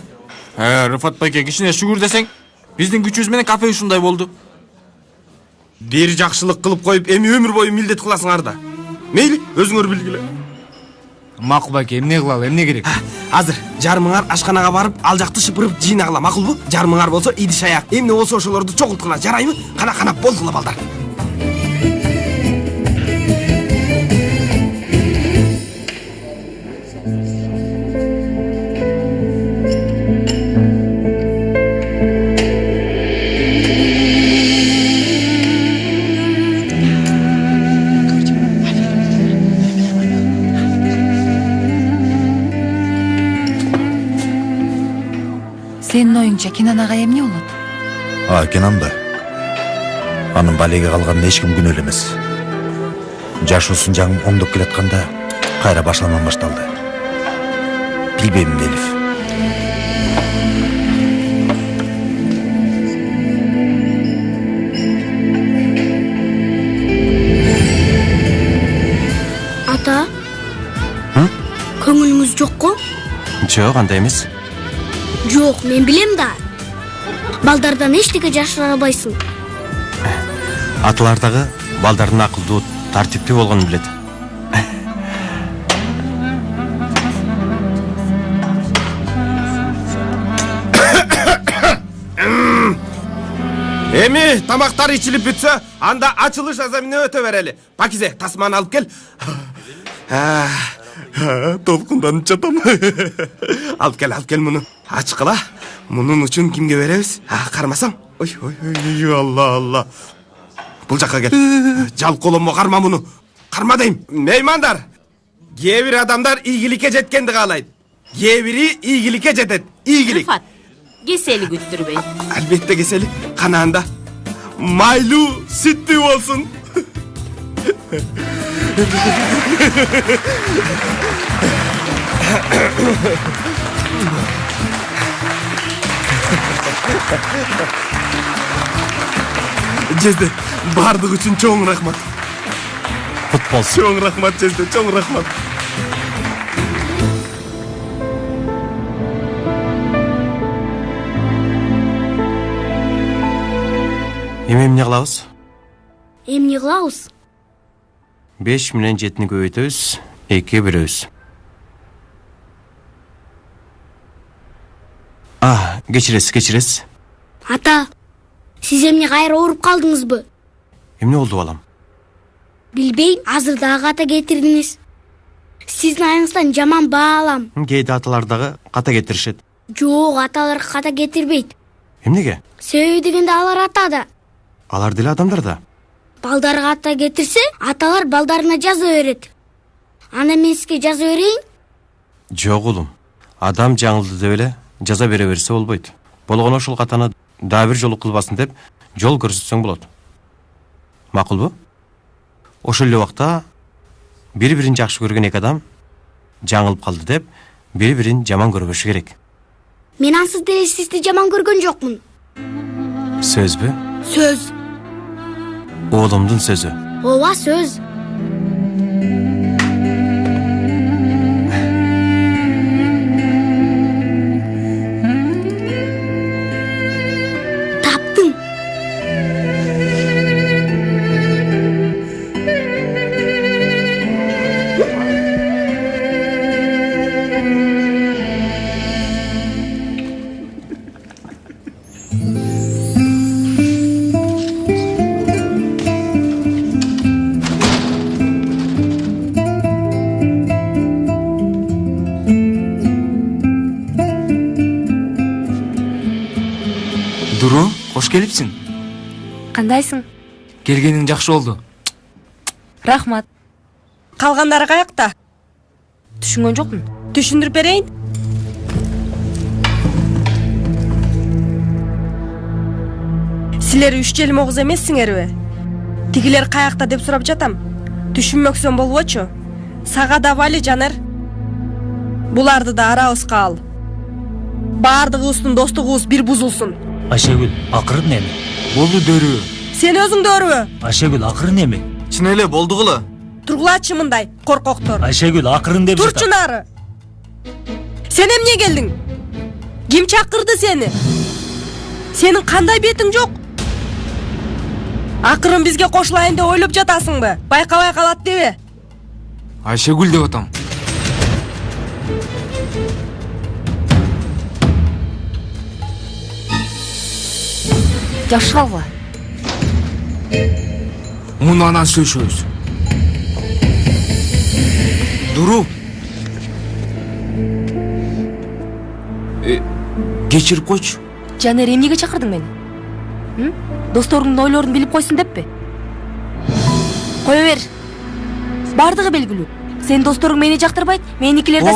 F: Рыфат байке, кичине шүгүр десең, биздин күчүбүз менен кафе ушундай болду.
J: Бир жакшылык кылып коюп, эми өмүр бою милдет кыласыңар да. Мейли, өзүңөр билгиле.
F: Макул байке, эмне кылалы, эмне керек?
J: Азыр жарымыңар ашканага барып, ал жакты шыпырып жыйнагыла, макулбу? Жарымыңар болсо идиш аяк, эмне болсо ошолорду чогулткыла, жарайбы? Кана болдула балдар.
B: Сенин оюңча Кенан ага эмне болот?
N: Кенан да. Анын балеге калганына эч ким күнөөлүү эмес. Жашоосун жаңы оңдоп келатканда кайра башынан башталды. Билбейм, Элиф.
K: Ата? Көңүлүңүз жокко?
D: Жок, андай эмес.
K: Жок, мен билем да. Балдардан эчтеке жашыра албайсың.
D: Аталар дагы балдардын акылдуу, тартиптүү болгонун билет.
J: Эми тамактар ичилип бүтсө, анда ачылыш азамине өтө берели. Пакизе, тасманы алып кел. Толкунданып жатам. Алып кел муну. Ачкыла. Мунун үчүн кимге беребиз? Кармасаң. Ой, Алла. Бул жакка кел. Жалколомо карма муну. Карма дейм. Меймандар. Кээ бир адамдар ийгиликке жеткенди каалайт. Кээ бири ийгиликке жетет. Ийгилик.
L: Кесели күттүрбөй.
J: Албетте кесели. Кана анда. Майлуу, сүттүү болсун. Жезде, бардык үчүн чоң рахмат.
D: Футбол.
J: Чоң рахмат Жезде, чоң рахмат.
D: Эмне кылабыз?
K: Эмне кылабыз?
D: 5 менен 7-ни көбөйтөбүз, 2 бөлөбүз. Кечиресиз.
K: Ата, сиз эмне кайра ооруп калдыңызбы?
D: Эмне болду балам?
K: Билбейм, азыр дагы ката кетирдиңиз. Сиздин айыңыздан жаман баалам.
D: Кээде аталар дагы ката кетиришет.
K: Жок, аталар ката кетирбейт.
D: Эмнеге?
K: Себеби дегенде алар атада.
D: Алар деле адамдар да.
K: Балдар ката кетирсе, аталар балдарына жаза берет. Анда мен сизге жаза берейин?
D: Жок улум. Адам жаңылды деп эле жаза бере берсе болбойт. Болгону ушул катаны дагы бир жолу кылбасын деп жол көрсөтсөң болот. Макулбу? Ошол эле убакта бири-бирин жакшы көргөн эки адам жаңылып калды деп бири-бирин жаман көрбөшү керек.
K: Мен ансыз деле сизди жаман көргөн жокмун.
D: Сөзбү?
K: Сөз.
D: Оолумдун сөзү.
K: Ооба, сөз. Таптым.
F: Дуру, кош келипсиң.
E: Кандайсың?
F: Келгениң жакшы болду.
E: Рахмат.
I: Калгандары каякта?
E: Түшүнгөн жокмун.
I: Түшүндүрүп берейин. Силер 3 жел могуз эмессиңерби? Тигилер каякта деп сурап жатам. Түшүнмөксөң болбочу. Сага да вали жанер. Буларды да арабызга ал. Бардыгыбыздын достугубуз бир бузулсун.
G: Айшегүл, акырын эми?
F: Болду дөрү.
I: Сен өзүң дөрүбү?
G: Айшегүл, акырын эми?
M: Чын эле болдугула.
I: Тургулачы мындай, коркоктор.
G: Айшегүл, акырын деп
I: Турчу нары. Сен эмне келдиң? Ким чакырды сени? Сенин кандай бетиң жок? Акырын бизге кошулайын деп ойлоп жатасыңбы? Байкабай калат деби?
F: Айшегүл деп атам.
E: Жашшы алгыла.
F: Муну анан сүйлөшөбүз. Дуру. Кечирип койчу.
E: Жанер, эмнеге чакырдың мени? Досторуңдун ойлорун билип койсун деппи? Кое бер. Бардыгы белгилүү. Сенин досторуң мени жактырбайт, меникилер да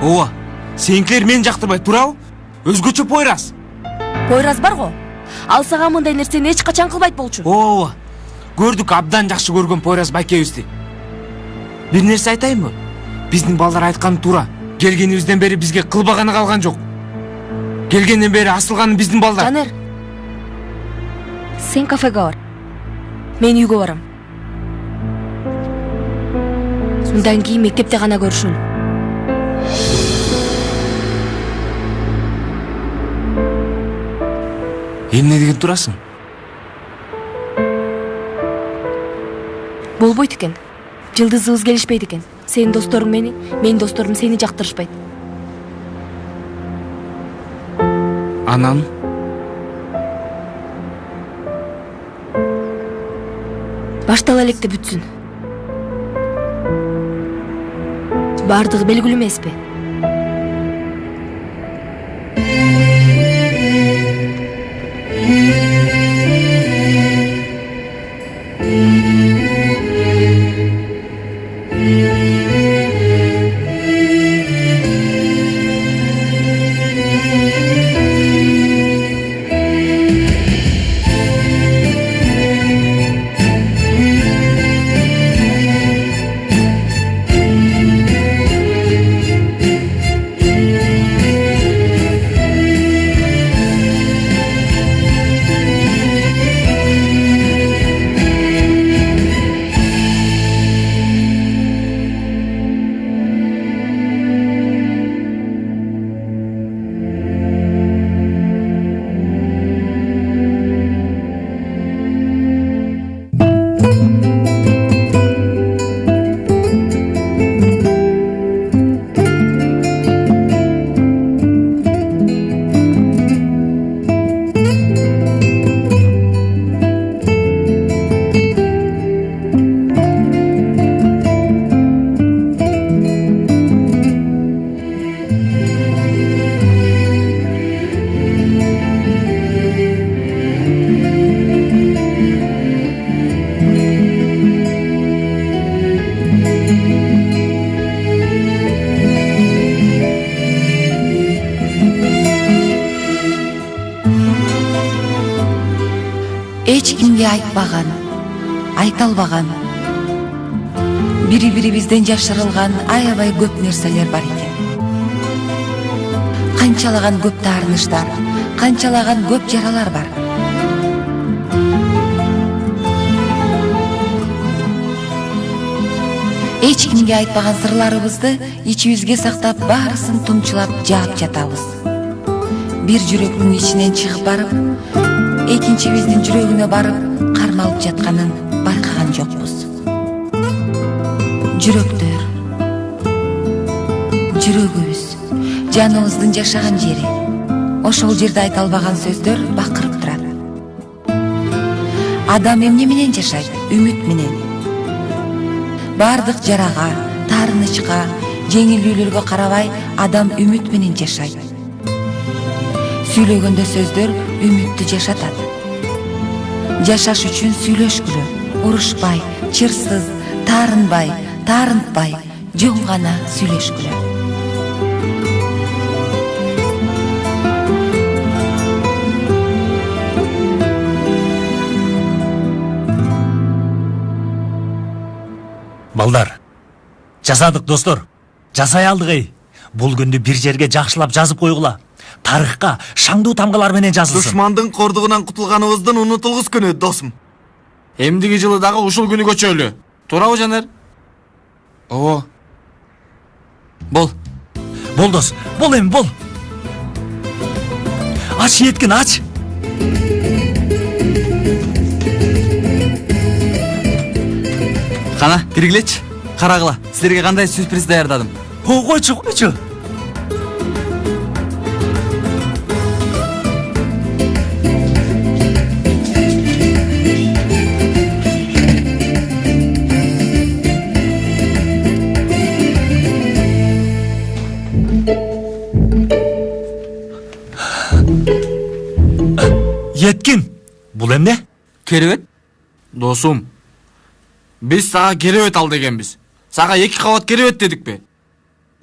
F: Ооба. Сеникилер мени жактырбайт, туурабы? өзгөчө Пойраз.
E: Пойраз бар го. Ал сага мындай нерсени эч качан кылбайт болчу.
F: Ооба. Көрдүк абдан жакшы көргөн Пойраз байкебизди. Бир нерсе айтайынбы? Биздин балдар айтканы туура. Келгенибизден бери бизге кылбаганы калган жок. Келгенден бери асылганы биздин балдар.
E: Жанер. Сен кафеге бар. Мен үйгө барам. Мындан кийин мектепте гана көрүшөлү.
F: Эмне деген турасың?
E: Болбойт экен. Жылдызыбыз келишпейт экен. Сенин досторуң мени, менин досторум сени жактырышпайт.
F: Анан
E: Баштала электе бүтсүн. Бардыгы белгилүү эмеспи?
B: Эч кимге айтпаган, айта албаган, бири-бирибизден жашырылган аябай көп нерселер бар экен. Канчалаган көп таарыныштар, канчалаган көп жаралар бар. Эч кимге айтпаган сырларыбызды ичибизге сактап, баарысын тумчулап жаап жатабыз. Бир жүрөктүн ичинен чыгып барып, экинчибиздин жүрөгүнө барып кармалып жатканын байкаган жокпуз. Жүрөктөр, жүрөгүбүз, жаныбыздын жашаган жери. Ошол жерде айта албаган сөздөр бакырып турат. Адам эмне менен жашайт? Үмүт менен. Бардык жарага, таарынычка, жеңилүүлөргө карабай адам үмүт менен жашайт. Сүйлөгөндө сөздөр үмүттү жашатат. Жашаш үчүн сүйлөшкүлө, урушпай, чырсыз, таарынбай, таарынтпай, жөн гана сүйлөшкүлө.
G: Балдар, жасадык достор. Жасай алдык эй. Бул күндү бир жерге жакшылап жазып койгула. Тарыхка шаңдуу тамгалар менен жазылсын.
M: Душмандын кордугунан кутулганыбыздын унутулгус күнү, досум.
F: Эмдиги жылы дагы ушул күнү көчөлү. Туурабы, Жанер? Ооба. Бол.
G: Бол дос, бол эми бол. Ач еткин, ач.
H: Кана, биргилечи. Карагыла, силерге кандай сюрприз даярдадым.
G: Койчу, койчу. Yetkин, бул эмне?
H: Керебет?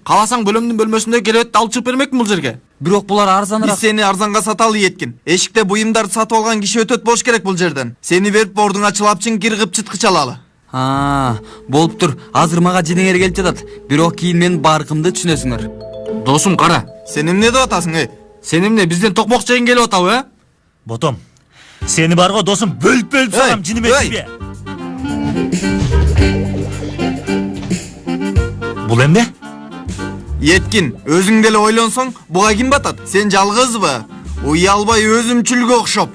F: Кааласаң бөлөмдүн бөлмөсүндө келет алып чыгып бермекмин бул жерге.
H: Бирок булар
M: Биз
H: арзаныраак.
M: сени арзанга саталы Еткин. Эшикте буюмдарды сатып алган киши өтөт болуш керек бул жерден. Сени берип бордуңа чылапчың киргип чыткыч алалы.
H: Болуптур. Азыр мага жинеңер келип жатат. Бирок кийин мен баркымды түшүнөсүңөр.
F: Досум кара.
M: Сен эмне деп атасың,
F: Сен эмне бизден токмок жегин келип атабы,
G: Ботом, сени барго досум бөлүп салам, жинемесизби? Бул эмне?
M: Еткин, өзүң деле ойлонсоң, буга ким батат? Сен жалгызбы? Уялбай өзүмчүлгө окшоп.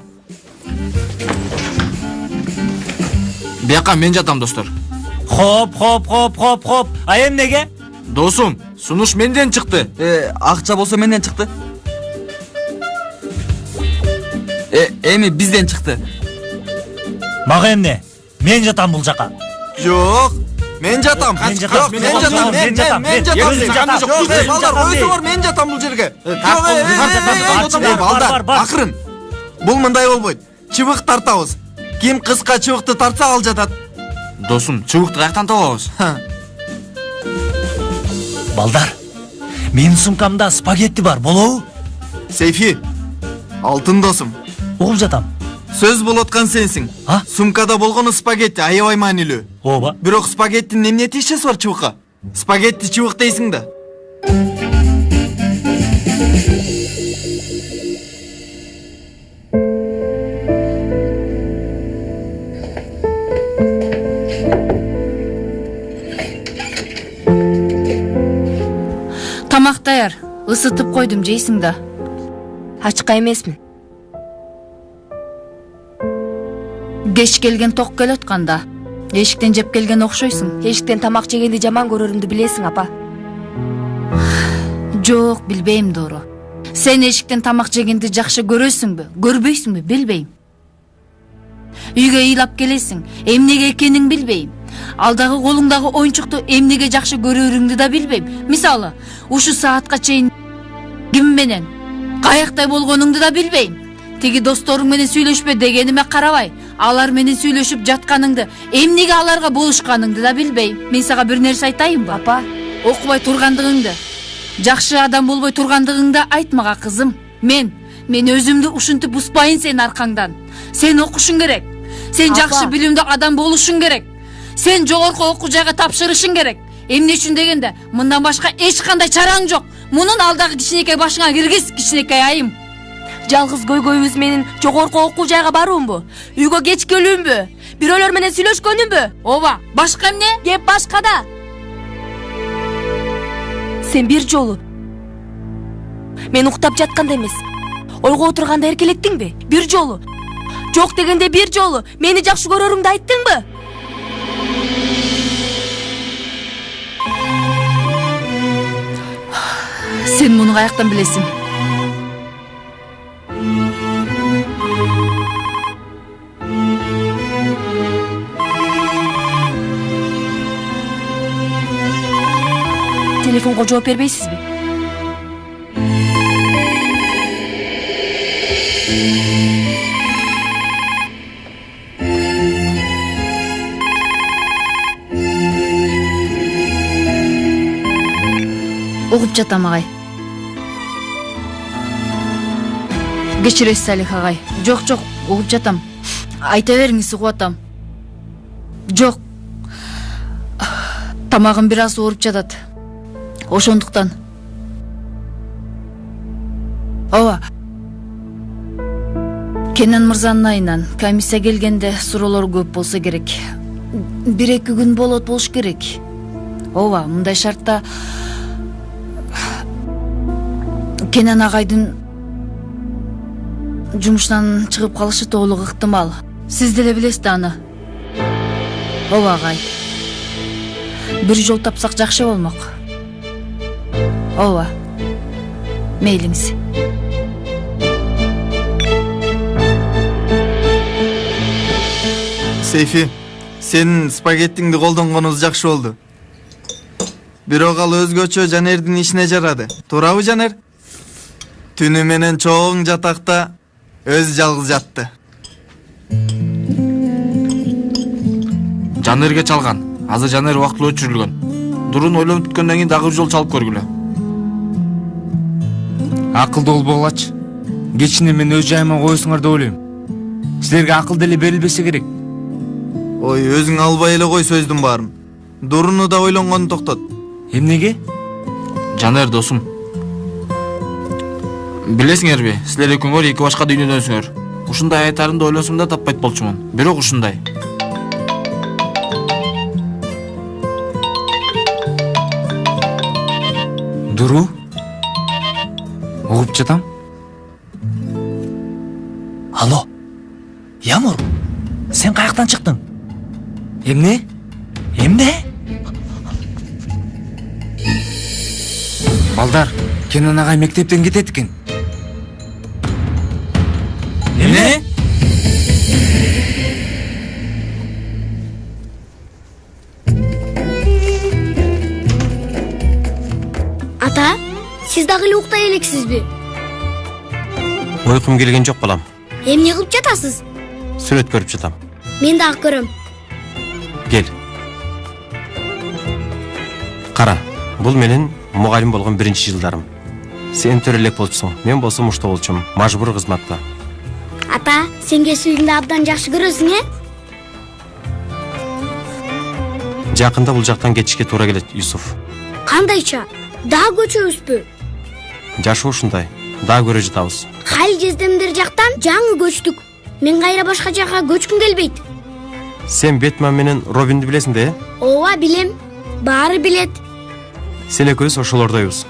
F: Бияка мен жатам, достор.
G: Хоп. А эмнеге?
F: Досум, сунуш менден чыкты.
H: Акча болсо менден чыкты. Эми бизден чыкты.
G: Мага эмне? Мен жатам бул жака.
M: Жок, мен жатам.
G: Мен жатам.
M: Мен жатам.
G: Мен жатам.
M: Балдар, өзүңөр мен жатам бул жерге. Балдар, акырын. Бул мындай болбойт. Чыбык тартабыз. Ким кыска чыбыкты тартса ал жатат.
F: Досум, чыбыкты каяктан табабыз?
G: Балдар, менин сумкамда спагетти бар, болобу?
M: Сейфи, алтын досум.
G: Угуп жатам.
M: Сөз болуп аткан сенсиң. Сумкада болгону спагетти аябай маанилүү.
G: Ооба.
M: Бирок спагеттинин эмне тиешеси бар чыбыкка? Спагетти чыбык дейсиң да.
L: Тамак даяр. Ысытып койдум, жейсиң да.
E: Ачка эмесмин.
L: Кеч келген ток келип атканда. Эшиктен жеп келген окшойсуң.
E: Эшиктен тамак жегенди жаман көрөрүмдү билесиң, апа.
L: Жок, билбейм Доро. Сен эшиктен тамак жегенди жакшы көрөсүңбү, көрбөйсүңбү, билбейм. Үйгө ыйлап келесиң, эмнеге экенин билбейм. Алдагы колуңдагы оюнчукту эмнеге жакшы көрөрүңдү да билбейм. Мисалы, ушу саатка чейин ким менен, каяктай болгонуңду да билбейм. Тиги досторуң менен сүйлөшпө дегениме карабай, алар менен сүйлөшүп жатканыңды, эмнеге аларга болушканыңды да билбейм. Мен сага бир нерсе айтайынбы?
E: Апа,
L: окубай тургандыгыңды, жакшы адам болбой тургандыгыңды айтмага, кызым. Мен өзүмдү ушинтип буспайын сенин аркаңдан. Сен окушуң керек. Сен
E: Апа.
L: жакшы билимдүү адам болушуң керек. Сен жогорку окуу жайга тапшырышың керек. Эмне үчүн дегенде, мындан башка эч кандай чараң жок. Мунун алдагы кичинекей башыңа киргиз, кичинекей айым.
E: жалгыз көйгөйүбүз менен жогорку окуу жайга баруумбу? Үйгө кеч келүүмбү? Бирөөлөр менен сүйлөшкөнүмбү?
L: Ооба, башка эмне?
E: Кеп башкада. Сен бир жолу мен уктап жатканда эмес, ойго отурганда эркелеттиңби? Бир жолу. Жок дегенде бир жолу мени жакшы көрөрүңдү айттыңбы?
L: Сен муну каяктан билесиң?
E: Телефонго жооп бербейсизби?
L: Угуп жатам, агай. Кечиресиз, Салих агай. Жок, угуп жатам. Айта бериңиз, угуп атам. Жок. Тамагым бир аз ооруп жатат. Ошондуктан. Ооба. Кенен мырзанын айынан комиссия келгенде суроолор көп болсо керек. 1-2 күн болот болуш керек. Ооба, мындай шартта Кенен агайдын жумуштан чыгып калышы толук ыктымал. Сиз деле билесиз да аны. Ооба, агай. Бир жол тапсак жакшы болмок. Ооба. Мейлиңиз.
M: Сейфи, сенин спагеттиңди колдонгонубуз жакшы болду. Бирок ал өзгөчө Жанердин ишине жарады. Туурабы, Жанер? Түнү менен чоң жатакта өз жалгыз жатты.
F: Жанерге чалган. Азыр Жанер убактылуу өчүрүлгөн. Дурун ойлонуп бүткөндөн кийин дагы бир жолу чалып көргүлө. Акылдуу болбогулачы. Кечине мен өз жайыма коесуңар деп ойлойм. Силерге акыл деле берилбесе керек.
M: Ой, өзүң албай эле кой сөздүн баарын. Дуруну да ойлонгонун токтот.
F: Эмнеге? Жанер досум. Билесиңерби, силер экөөңөр эки башка дүйнөдөнсүңөр. Ушундай айтарымды ойлосом да таппайт болчумун. Бирок ушундай. Дуру? Угуп жатам?
G: Алло, Ямур, сен каяктан чыктың?
F: Эмне?
G: Эмне?
F: Балдар, Кенен агай мектептен кетет экен.
G: Эмне?
K: Ата, сиз дагы эле уктай элексизби?
D: Уйкум келген жок балам.
K: Эмне кылып жатасыз?
D: Сүрөт көрүп жатам.
K: Мен дагы көрөм.
D: Кел. Кара, бул менин мугалим болгон 1-жылдарым. Сен төрөлөк болчусуң, мен болсом ушта болчумун, мажбур кызматта.
K: Ата, сен кесибиңди абдан жакшы көрөсүң,
D: Жакында бул жактан кетишке туура келет, Юсуф.
K: Кандайча? Дагы көчөбүзбү?
D: Жашы ушундай, дагы көрө жатабыз.
K: Хали жездемдер жактан жаңы көчтүк. Мен кайра башка жакка көчкүм келбейт.
D: Сен Бетмен менен Робинди билесиң да,
K: Ооба, билем. Баары билет.
D: Сен экөөбүз ошолордойбуз.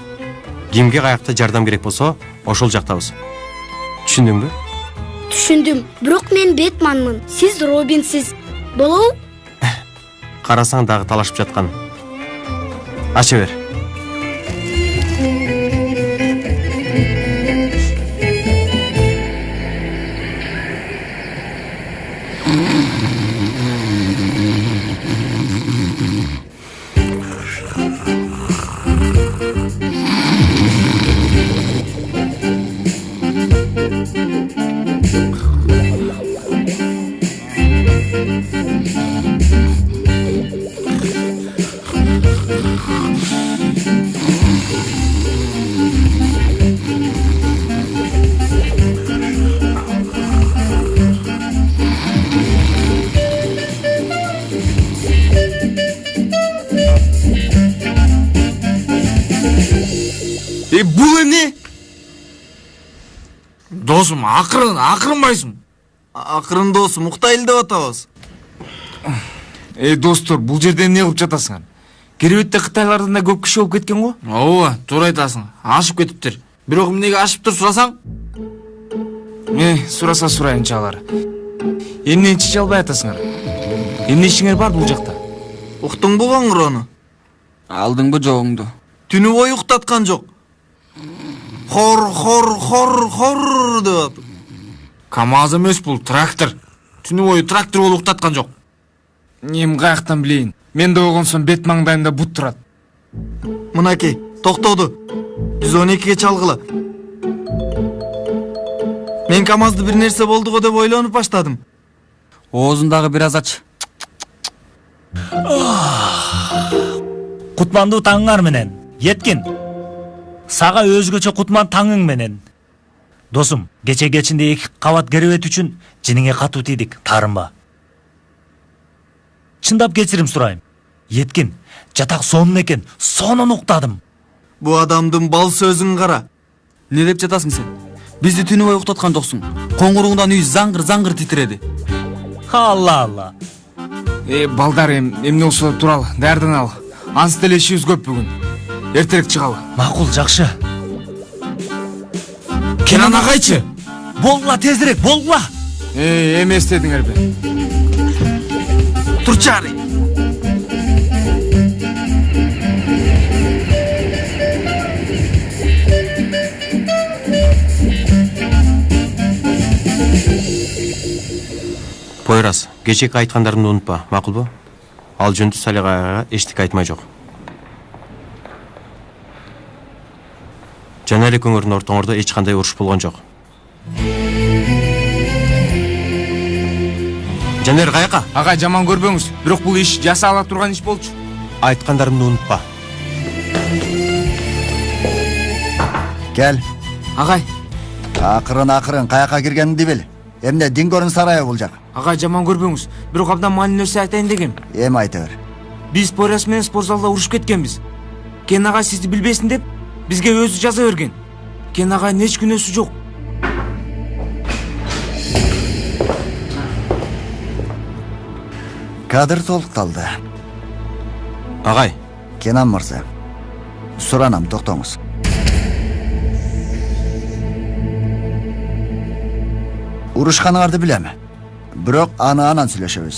D: Кимге каякта жардам керек болсо, ошол жактабыз. Түшүндүңбү?
K: Түшүндүм. Бирок мен Бетманмын. Сиз Робинсиз. Болобу?
D: Карасаң дагы талашып жаткан. Ача бер.
F: Бул эмне? Досум, акырынбайсың.
M: Акырын досум, уктайлы деп атабыз.
F: Достор, бул жерде эмне кылып жатасыңар? Керебетте кытайлардан да көп киши болуп кеткен го? Ооба, туура айтасың. Ашып кетиптир. Бирок эмнеге ашыптыр сурасаң? Сураса сурайынчы алар. Эмнени чече албай атасыңар? Эмне ишиңер бар бул жакта?
M: Уктуңбу коңгурону?
H: Алдыңбы жоңду?
M: Түнү бою уктаткан жок. Хор деп атып.
F: КамАЗ эмес бул, трактор. Түнү бою трактор болуп уктаткан жок. Эми каяктан билейин? Мен да болгонсом бет маңдайымда бут турат.
M: Мынакей, токтоду. 112ге чалгыла. Мен КамАЗды бир нерсе болдуго деп ойлонуп баштадым.
H: Оозун дагы бир аз ач.
G: Кутмандуу таңыңар менен. Еткин. Сага өзгөчө кутман таңың менен. Досум, кечинде 2 кабат керебет үчүн жиниңе катуу тийдик, таарынба. Чындап кечирим сурайм. Еткин, жатак сонун экен, сонун уктадым.
M: Бу адамдын бал сөзүн кара.
H: Не деп жатасың сен? Бизди түнү бою уктаткан жоксуң. Коңгуруңдан үй заңгыр титиреди.
G: Алла.
F: Балдар, эмне болсо туралы, даярдан ал. Ансы деле ишибиз көп бүгүн. Эртерээк чыгалы.
G: Макул, жакшы.
F: Кенан агайчы?
G: Болгула тезирээк, болгула.
F: Эме эстедиңерби?
M: Турчары.
D: Пойрас, кечээки айткандарымды унутпа, макулбу? Ал жөнүндө Салигага эчтеке айтмай жок. Жана эле көңөрдүн ортоңордо эч кандай уруш болгон жок. Жанер каяка?
F: Агай, жаман көрбөңүз. Бирок бул иш жасала турган иш болчу.
D: Айткандарымды унутпа.
A: Gel.
F: Агай,
A: Акырын каяка киргениңди бил. Эмне Дингордун сарайы бул жак.
F: агай жаман көрбөңүз. Бирок абдан маанилүү нерсе айтайын дегем.
A: Эми айта бер.
F: Биз Поряс менен спорт залда урушуп кеткенбиз. Кен агай сизди билбесин деп бизге өзү жаза берген. Кен агайдын эч күнөөсү жок.
A: Кадыр толукталды.
D: Агай,
A: Кенан мырза. Суранам, токтоңуз. Урушканыңарды билем. Бирок анан сүйлөшөбүз.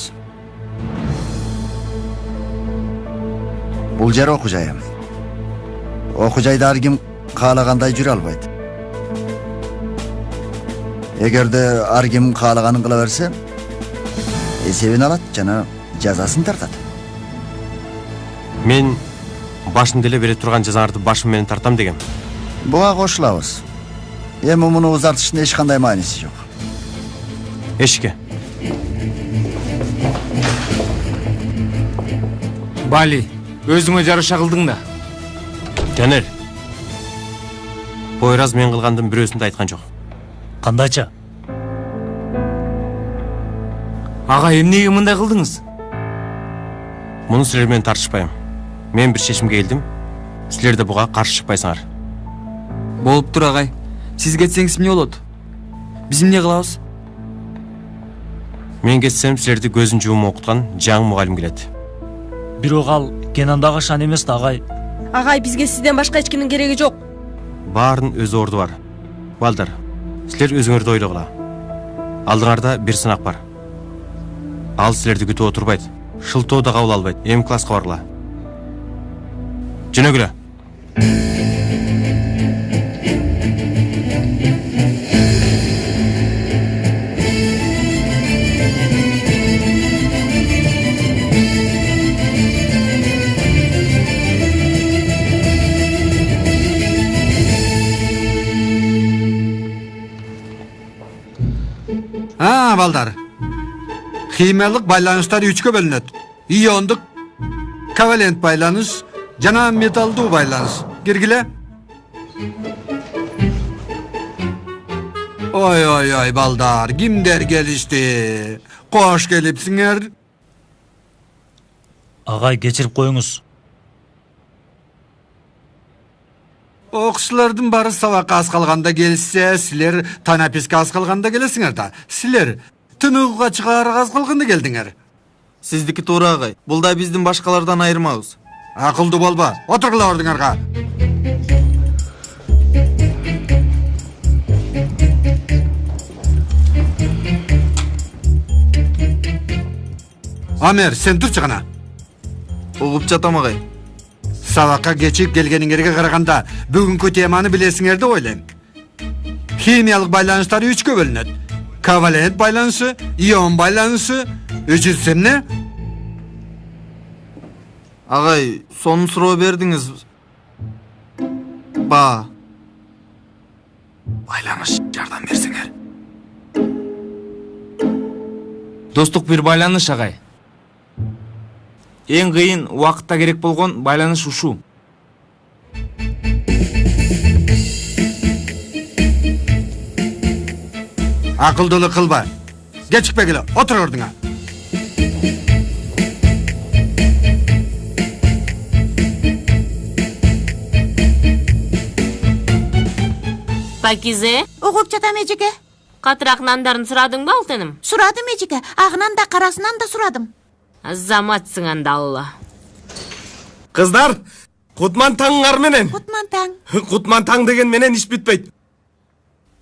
A: Бул жер окуу жайы. Окуу жайда ар ким каалагандай жүрө албайт. Эгерде ар ким каалаганын кыла берсе, эсебин алат жана жазасын тартат.
D: мен башында эле бере турган жазаңарды башым менен тартам дегем.
A: Буга кошулабыз. Эми муну узартыштын эч кандай мааниси жок.
D: Эшикке.
F: Бали, өзүңө жараша кылдың да.
D: Жанер. Пойраз мен кылгандын бирөөсүн да айткан жок.
G: Кандайча?
F: Агай, эмнеге мындай кылдыңыз?
D: Муну силер менен тартышпайм. Мен бир чечимге келдим. Силер да буга каршы чыкпайсыңар.
H: Болуптур агай. Сиз кетсеңиз эмне болот? Биз эмне кылабыз?
D: Мен кетсем силерди көзүн жуум окуткан жаңы мугалим келет.
G: Бирок ал Кенандагы шан эмес да, агай.
I: Агай, бизге сизден башка эч кимдин кереги жок.
D: Баарынын өз орду бар. Балдар, силер өзүңөрдү ойлогула. Алдыңарда бир сынак бар. Ал силерди күтүп отурбайт. Шылтоо да кабыл албайт. Эми класска баргыла. Жөнөгүлө.
O: Балдар. Химиялык байланыштар 3-кө бөлүнөт. Иондук, ковалент байланыш жана металдуу байланыш. Киргиле? Ой, балдар, кимдер келишти? Кош келипсиңер.
G: Агай, кечирип коюңуз.
O: Окуучулардын баары сабакка аз калганда келсе, силер танаписке аз калганда келесиңер да. Силер тыныгууга чыгаарга аз калганда келдиңер.
M: Сиздики туура агай. Бул да биздин башкалардан айырмабыз.
O: Акылдуу болбо. Отургула ордуңарга. Амер, сен турчу гана.
M: Угуп жатам агай.
O: Сабакка кечип келгениңерге караганда бүгүнкү теманы билесиңер деп ойлойм. Химиялык байланыштар 3-кө бөлүнөт. Ковалент байланышы, ион байланышы, үчүнчүсү эмне?
M: Агай, сонун суроо бердиңиз.
O: Байланыш, жардам берсеңер.
F: Достук бир байланыш, агай. Эң кыйын убакытта керек болгон байланыш ушул.
O: Акылдуулук кылба. Кечикпегиле, отур ордуңа.
P: Пакизе,
K: Угуп жатам эжеке.
P: катыраак нандарын сурадыңбы алтыным?
K: Сурадым эжеке. Агынан да карасынан да сурадым.
P: Азаматсың анда алла.
J: Кыздар, кутман таңыңар менен.
K: Кутман таң.
J: Кутман таң деген менен иш бүтпөйт.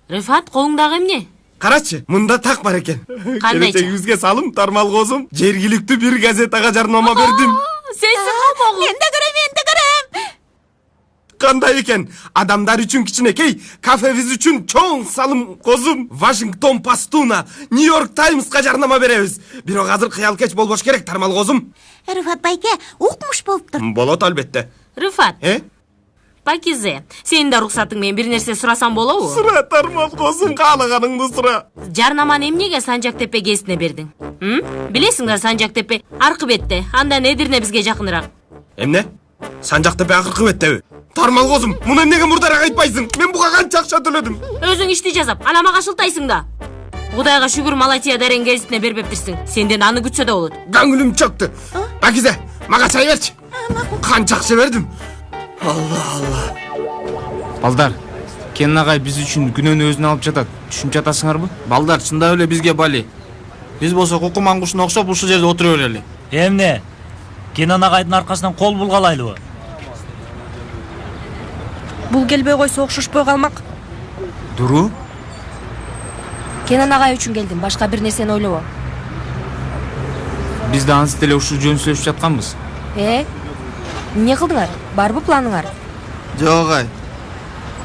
P: Рифат, колуңдагы эмне?
J: Карачы, мында так бар экен.
P: Кандайча?
J: Келечегибизге салым тармал козум. Жергиликтүү бир газетага жарнама бердим.
P: Сенсиң калмагыл.
K: Мен да көрөм.
J: Кандай экен? Адамдар үчүн кичинекей, кафебиз үчүн чоң салым козум. Вашингтон Постуна, Нью-Йорк Таймска жарнама беребиз. Бирок азыр кыял кеч болбош керек, тармал козум.
K: Рифат байке, укмуш болуптур.
J: Болот албетте.
P: Рифат. Пакизе, сенин да уруксатың менен бир нерсе сурасам болобу?
J: Сура, тармал козум, каалаганыңды сура.
P: Жарнаманы эмнеге Санжак Тепе гезитине бердиң? Билесиңер, Санжак Тепе аркы бетте, андан Эдирне бизге жакыныраак.
J: Эмне? Санжак Тепе акыркы беттеби? Тармал козум, муну эмнеге мурдараак айтпайсың? Мен буга канча акча төлөдүм?
P: Өзүң ишти жасап, анама кашылтайсың да. Кудайга шүгүр Малатия дарен гезитине бербептирсиң. Сенден аны күтсө да болот.
J: Көңүлүм чөктү. Пакизе, мага чай берчи. Канча акча бердим?
F: Балдар, Кенен агай биз үчүн күнөөнү өзүнө алып жатат. Түшүнүп жатасыңарбы? Балдар, чындап эле бизге бали. Биз болсо куку мангушуна окшоп ушул жерде отура берели.
G: Эмне? Кенен агайдын аркасынан кол булгалайлыбы?
I: Бул келбей койсо окшошпой калмак.
F: Дуру?
E: Кенен агай үчүн келдим, башка бир нерсени ойлобо.
F: Биз да ансыз деле ушул жөн сүйлөшүп жатканбыз.
E: Эмне кылдыңар? Барбы планыңар?
M: Жок ай.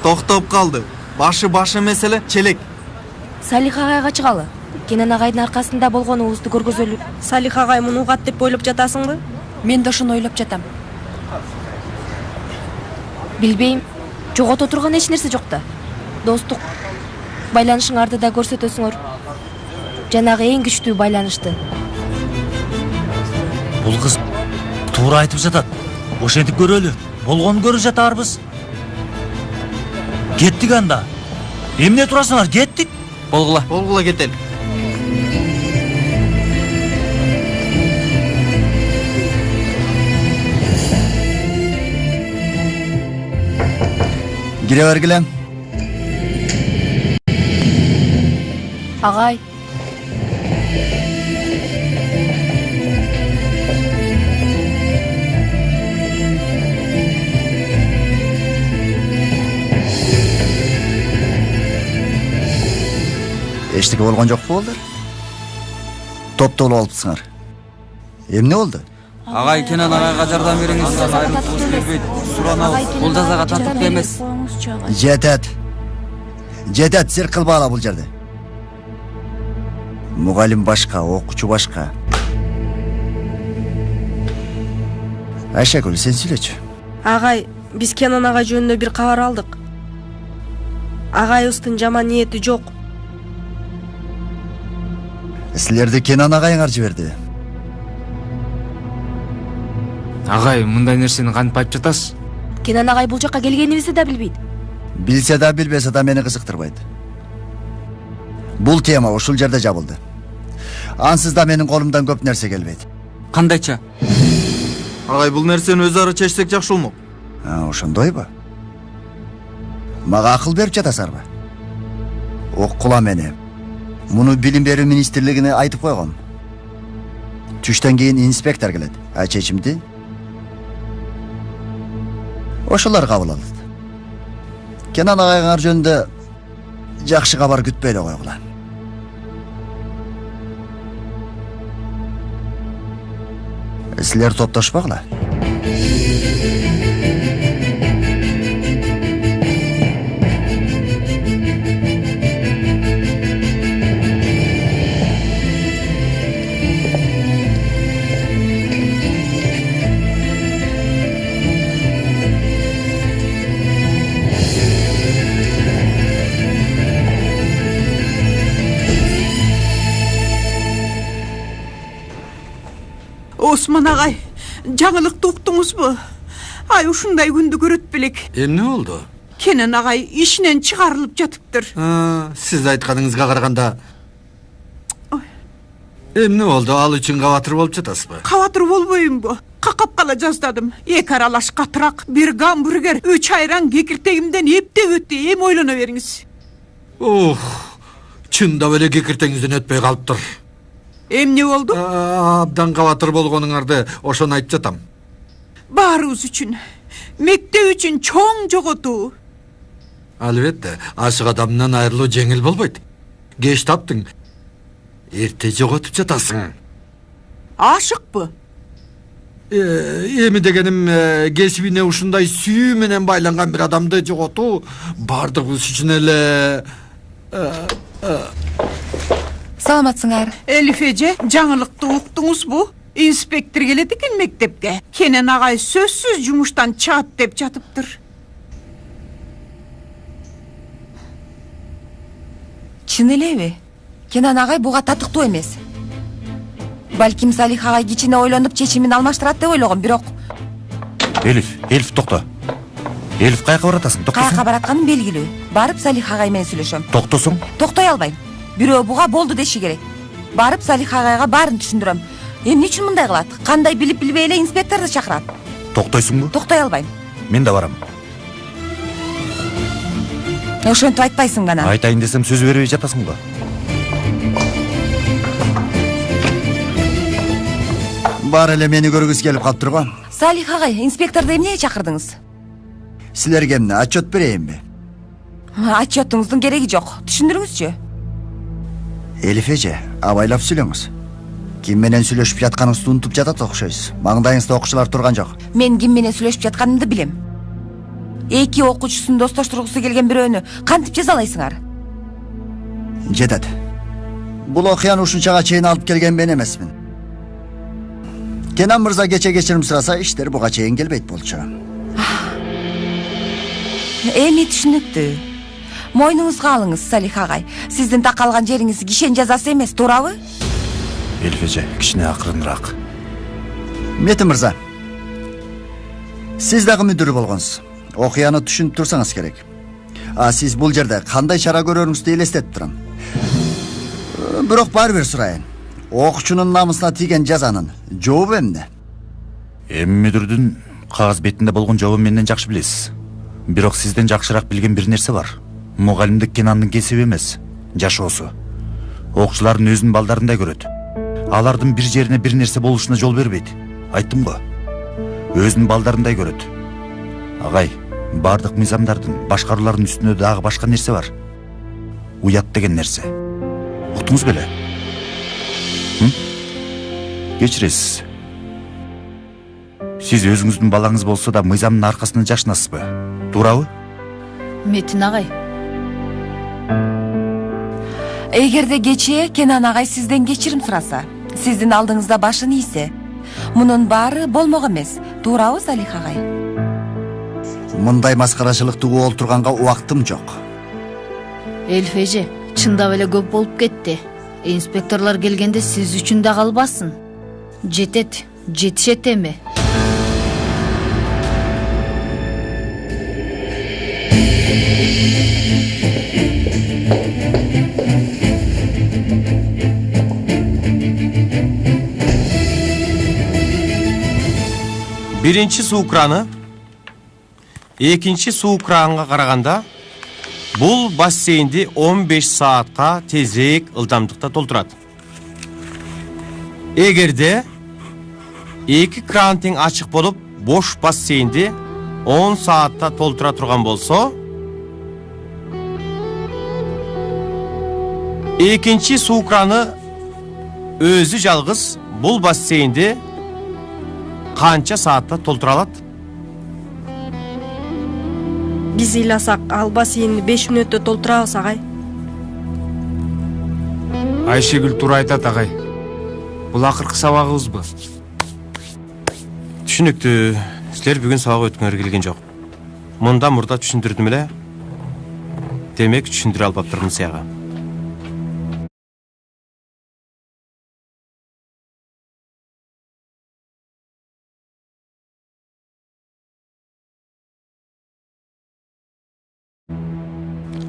M: Токтоп калды. Башы меселе челек.
E: Салих агайга чыгалы. Кенен агайдын аркасында болгонубузду көргөзөлү.
I: Салих агай муну угат деп ойлоп жатасыңбы?
B: Мен да ошону ойлоп жатам.
E: Билбейм. Жогото турган эч нерсе жок да. Достук байланышыңарды да көрсөтөсүңөр. Жанагы эң күчтүү байланышты.
G: Бул кыз туура айтып жатат. Ошентип көрөлү. Болгонун көрүп жатарбыз. Кеттик анда. Эмне турасыңар? Кеттик.
H: Болгула кетели.
A: Кире бергиле.
E: Агай,
A: Эчтеке болгон жокпу болдур? Топтолуп алыпсыңар. Эмне болду?
H: Агай, Кенен агайга жардам бериңиз. Айрым туз бербейт. Суранабыз. Бул жазага татыктуу эмес.
A: Жетет. Сир кылбагыла бул жерде. Мугалим башка, окуучу башка. Айшакүл, сен сүйлөчү.
I: Агай, биз Кенен агай жөнүндө бир кабар алдык. Агайыбыздын жаман ниети жок.
A: Силерди Кенен агайыңар жиберди.
F: Агай, мындай нерсени кантип айтып жатасыз?
E: Кенен агай бул жакка келгенибизди да билбейт.
A: Билсе да билбесе да мени кызыктырбайт. Бул тема ушул жерде жабылды. Ансыз да менин колумдан көп нерсе келбейт.
H: Кандайча?
M: Агай, бул нерсени өз ара чечсек жакшы болмок.
A: Ошондойбу? Мага акыл берип жатасарбы? Оккула мени. Муну Билим берүү министрлигине айтып койгом. Түштөн кийин инспектор келет. Чечимди ошолор кабыл алат. Кенен агайыңар жөнүндө жакшы кабар күтпөй эле койгула. Силер топтошпагыла.
Q: Осман агай, жаңылыкты уктуңузбу? Ай, ушундай күндү көрөт белек.
O: Эмне болду?
Q: Кенен агай ишинен чыгарылып жатыптыр.
O: Сиз айтканыңызга караганда эмне болду? Ал үчүн кабатыр болуп жатасызбы?
Q: Кабатыр болбоймбу? Какап кала жаздадым. 2 аралаш катырак, 1 гамбургер, 3 айран кекиртегимден эптеп өттү. Эми ойлоно бериңиз.
O: Чындап эле кекиртеңизден өтпөй калыптыр.
Q: Эмне болду?
O: Абдан кабатыр болгонуңарды ошону айтып жатам.
Q: Баарыбыз үчүн, мектеп үчүн чоң жоготуу.
O: Албетте, ашык адамдан айрылуу жеңил болбойт. Кеч таптың, эрте жоготуп жатасың.
Q: Ашыкпы?
O: Эми дегеним, кесибине ушундай сүйүү менен байланган бир адамды жоготуу бардыгыбыз үчүн эле
B: Саламатсыңар.
Q: Элиф эже, жаңылыкты уктуңузбу? Инспектор келет экен мектепке. Кенен агай сөзсүз жумуштан чыгат деп жатыптыр.
B: Чын элеби? Кенен агай буга татыктуу эмес. Балким Салих агай кичине ойлонуп чечимин алмаштырат деп ойлогом, бирок
N: Элиф, токто. Элиф каяка баратасың?
B: Каяка
N: Токтосуң.
B: баратканым белгилүү. Барып Салих агай менен сүйлөшөм.
N: Токтосуң.
B: Токтой албайм. Бирөө буга болду деши керек. Барып Салих агайга баарын түшүндүрөм. Эмне үчүн мындай кылат? Кандай билип билбей эле инспекторду чакырат?
N: Токтойсуңбу?
B: Токтой албайм.
N: Мен да барам.
B: Ошентип айтпайсың гана.
N: Айтайын десем сөз бербей жатасың го.
A: Бар эле мени көргүсү келип калыптыр го.
B: Салих агай, инспекторду эмнеге чакырдыңыз?
A: Силерге эмне отчет берейинби?
B: Отчетуңуздун кереги жок. Түшүндүрүңүзчү.
A: Элиф эже, абайлап сүйлөңүз. Ким менен сүйлөшүп жатканыңызды унутуп жатат окшойсуз. Маңдайыңызда окуучулар турган жок.
B: Мен ким менен сүйлөшүп жатканымды билем. Эки окуучусун достоштургусу келген бирөөнү кантип жазалайсыңар?
A: Жетет. Бул окуяны ушунчага чейин алып келген мен эмесмин. Кенан мырза кече кечирим сураса, иштер буга чейин келбейт болчу.
B: Эми түшүнүктүү. Мойнуңузга алыңыз, Салих агай. Сиздин такалган жериңиз кишен жазасы эмес, туурабы?
N: Элиф эже, кичине акырыныраак.
A: Мети мырза. Сиз дагы мүдүрү болгонсуз. Окуяны түшүнүп турсаңыз керек. Сиз бул жерде кандай чара көрөрүңүздү элестетип турам. Бирок баары бир сурайын. Окуучунун намысына тийген жазанын жообу эмне?
N: Эми мүдүрдүн кагаз бетинде болгон жообун менден жакшы билесиз. Бирок сизден жакшыраак билген бир нерсе бар. Мугалимдик Кенандын кесиби эмес, жашоосу. Окуучулардын өзүнүн балдарындай көрөт. Алардын бир жерине бир нерсе болушуна жол бербейт. Айттым го. Өзүнүн балдарындай көрөт. Агай, бардык мыйзамдардын, башкаруулардын үстүнө дагы башка нерсе бар. Уят деген нерсе. Уктуңуз беле? Кечиресиз. Сиз өзүңүздүн балаңыз болсо да мыйзамдын аркасынан жашынасызбы? Туурабы?
L: Метин агай.
B: Эгерде кечээ Кенан агай сизден кечирим сураса, сиздин алдыңызда башын ийсе, мунун баары болмок эмес, туурабы, Салих агай?
A: Мындай маскарачылыкты угуп турганга убактым жок.
L: Элиф эже, чындап эле көп болуп кетти. Инспекторлор келгенде сиз үчүн да калбасын. Жетет, жетишет эми.
D: Биринчи суу краны экинчи суу кранга караганда бул бассейнди 15 саатка тезирээк ылдамдыкта толтурат. Эгерде эки кран тең ачык болуп, бош бассейнди 10 саатта толтура турган болсо, экинчи суу краны өзү жалгыз бул бассейнди канча саатта толтура алат?
I: Биз ыйласак, ал бассейнди 5 мүнөттө толтурабыз агай.
F: Айшегүл туура айтат агай. Бул акыркы сабагыбызбы?
D: Түшүнүктүү. Силер бүгүн сабак өткөнгөр келген жок. Мында мурда түшүндүрдүм эле. Демек түшүндүрө албаптырмын сага.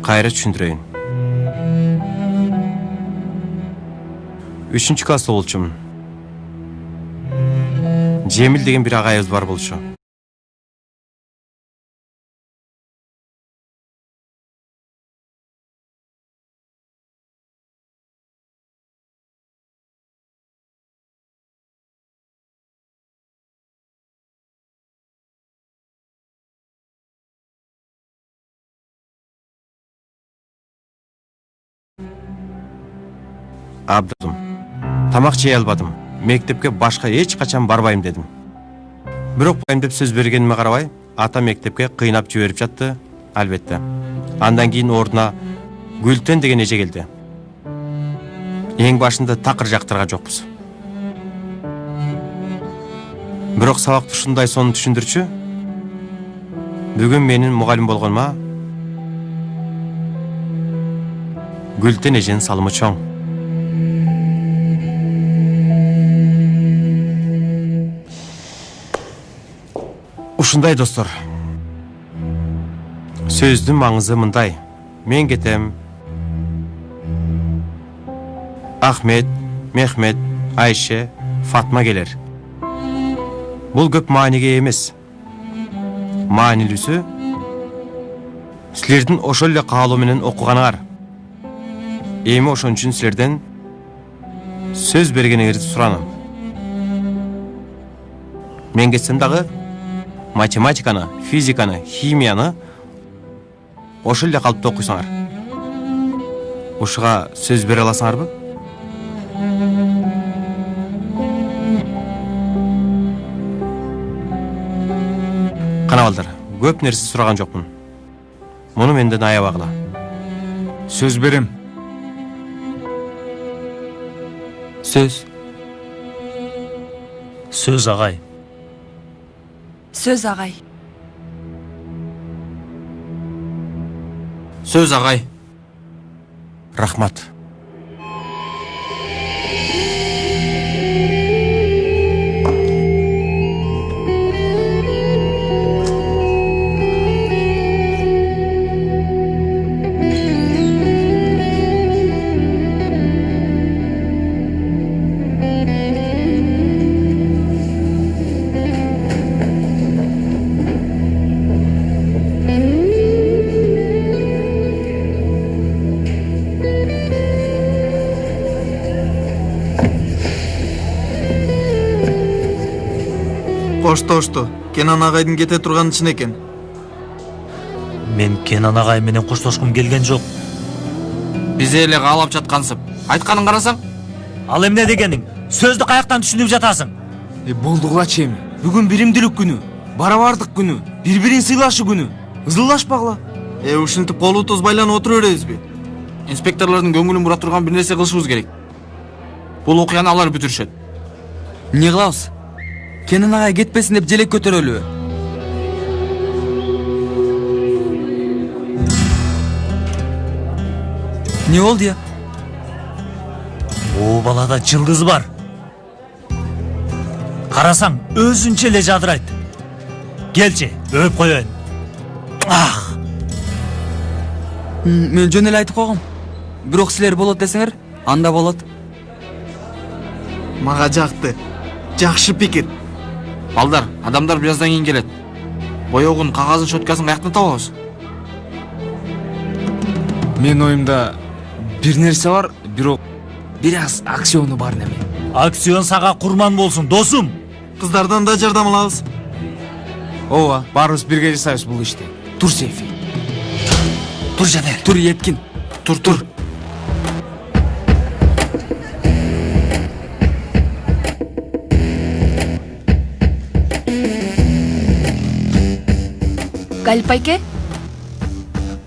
D: Кайра түшүндүрөйүн. 3-чү класста болчумун. Жемил деген бир агайыбыз бар болчу. Абдым. Тамак жей албадым. Мектепке башка эч качан барбайм дедим. Бирок байым деп сөз бергениме карабай, ата мектепке кыйнап жиберип жатты, албетте. Андан кийин ордуна Гүлтен деген эже келди. Эң башында такыр жактырган жокпуз. Бирок сабакты ушундай сонун түшүндүрчү. Бүгүн менин мугалим болгонума Гүлтен эженин салымы чоң. Ушундай достор. Сөздүн маңызы мындай. Мен кетем. Ахмет, Мехмет, Айше, Фатма келер. Бул көп мааниге эмес. Маанилүүсү силердин ошол эле каалоо менен окуганыңар. Эми ошон үчүн силерден сөз бергениңерди суранам. Мен кетсем дагы математиканы, физиканы, химияны ошол эле калыпта окуйсуңар. Ушуга сөз бере аласыңарбы? Кана балдар, көп нерсе сураган жокмун. Муну менден аябагыла.
F: Сөз берем.
H: Сөз.
G: Сөз агай.
E: Сөз агай.
F: Сөз агай.
D: Рахмат.
M: Коштошту. Кенан агайдын кете турганы чын экен.
G: Мен Кенан агай менен коштошкум келген жок.
F: Бизе эле каалап жаткансып. Айтканын карасаң?
G: Ал эмне дегениң? Сөздү каяктан түшүнүп жатасың?
F: Болдугулачы эми. Бүгүн биримдилик күнү, барабардык күнү, бири-бирин сыйлашы күнү. Ызылдашпагыла.
M: Ушинтип колубуз байланып отура беребизби?
F: Инспекторлордун көңүлүн бура турган бир нерсе кылышыбыз керек. Бул окуяны алар бүтүрүшөт.
H: Эмне кылабыз? Кенен агай кетпесин деп желек көтөрөлүбү? Не болду я?
G: О балада жылдыз бар. Карасаң, өзүнчө эле жадырайт. Келчи, өп коеюн.
H: Мен жөн эле айтып койгом. Бирок силер болот десеңер, анда болот.
M: Мага жакты. Жакшы пикир.
F: Балдар, адамдар бираздан кийин келет. Боёгун, кагазын, шоткасын каяктан табабыз? Мен оюмда бир нерсе бар, бирок бир аз акциону бар неме.
G: Акцион сага курман болсун, досум.
M: Кыздардан да жардам алабыз.
F: Ооба, баарыбыз бирге жасайбыз бул ишти. Тур Сейфи.
H: Тур Жанер. Тур Еткин.
F: Тур.
E: Галип байке?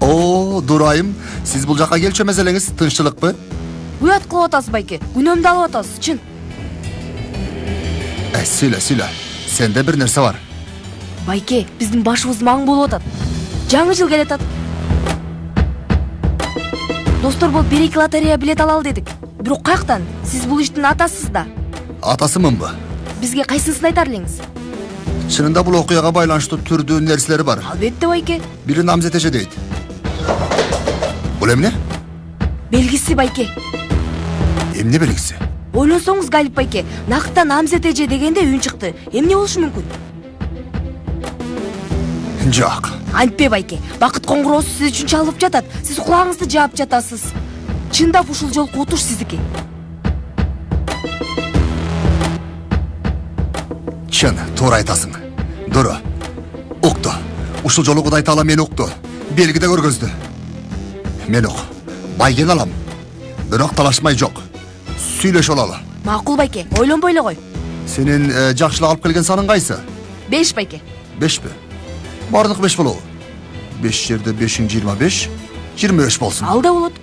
A: О, дурайым. Сиз бул жака келчү мезелеңиз тынччылыкпы?
E: Уят кылып атасыз байке. Күнөмдү алып атасыз, чын.
A: Сүйлө. Сенде бир нерсе бар.
E: Байке, биздин башыбыз маң болуп атат. Жаңы жыл келет атат. Достор болуп 1-2 лотерея билет алалы дедик. Бирок каяктан? Сиз бул иштин атасысыз да.
A: Атасымынбы?
E: Бизге кайсысын айтар элеңиз?
A: Чынында бул окуяга байланыштуу түрдүү нерселери бар.
E: Албетте байке.
A: Бири намзет эже дейт. Бул эмне?
E: Белгиси байке.
A: Эмне белгиси?
E: Ойлонсоңуз Галип байке, накта намзет эже дегенде үн чыкты. Эмне болушу мүмкүн?
A: Жок.
E: Антпе байке, бакыт коңгуроосу сиз үчүн чалып жатат. Сиз кулагыңызды жаап жатасыз. Чындап ушул жолку утуш сиздики.
A: Чын, туура айтасың. Дуру. Укту. Ушул жолу Кудай Таала мени укту. Белгиде көргөздү. Мен ук. Байген алам. Бирок талашмай жок. Сүйлөшө алалы.
E: Макул байке, ойлонбой эле кой.
A: Сенин жакшылык алып келген саның кайсы?
E: 5 байке.
A: 5пи? Бардык 5 болобу? 5 жерде 5-ин 25, 25 болсун.
E: Ал да болот.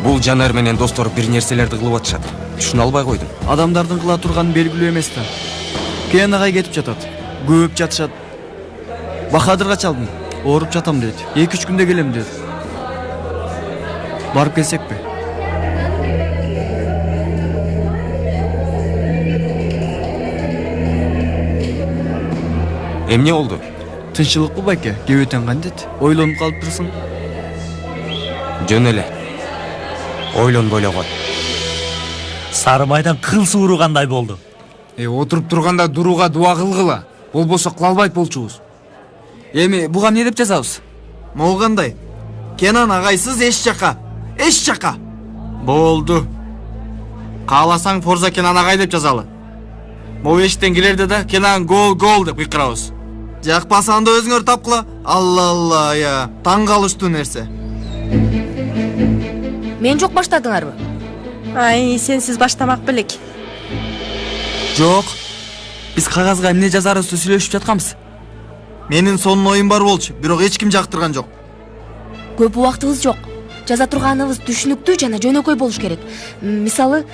C: Бул Жанар менен достор бир нерселерди кылып атышат. Түшүнө албай койдум.
H: Адамдардын кыла турганы белгилүү эмес да. Кенен агай кетип жатат. Көп жатышат. Бахадырга чалдым. Ооруп жатам дейт. 2-3 күндө келем дейт. Барып келсекпи?
C: Эмне болду?
H: Тынчылыкпы байке? Кебетен кандет? Ойлонуп калыптырсың.
C: Жөн эле. Ойлонбой эле кой.
G: Сары майдан кыл сууругандай болду.
F: Отуруп турганда дурууга дуа кылгыла. Болбосо кыла албайт болчубуз.
H: Эми буга эмне деп жазабыз?
M: Могу кандай? Кенан агайсыз эч жака. Эч жака.
F: Болду. Кааласаң Форза Кенан агай деп жазалы. Могу эшиктен келерде да Кенан гол деп кыйкырабыз.
M: Жакпаса анда өзүңөр тапкыла. Алла я. Таң калыштуу нерсе.
E: Мен жок баштадыңарбы?
I: Ай, сенсиз баштамак белек.
H: Жок. Биз кагазга эмне жазарыбызды сүйлөшүп жатканбыз.
M: Менин сонун оюм бар болчу, бирок эч ким жактырган жок.
E: Көп убактыбыз жок. Жаза турганыбыз түшүнүктүү жана жөнөкөй болуш керек. Мисалы,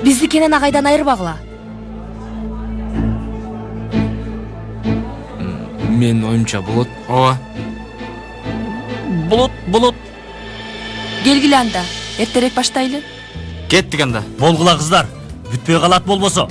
E: бизди Кенен агайдан айырбагыла.
F: Мен оюмча болот. Ооба.
H: Болот.
E: Келгиле анда. Эртерээк баштайлы.
F: Кеттик анда.
G: Болгула кыздар, бүтпөй калат болбосо.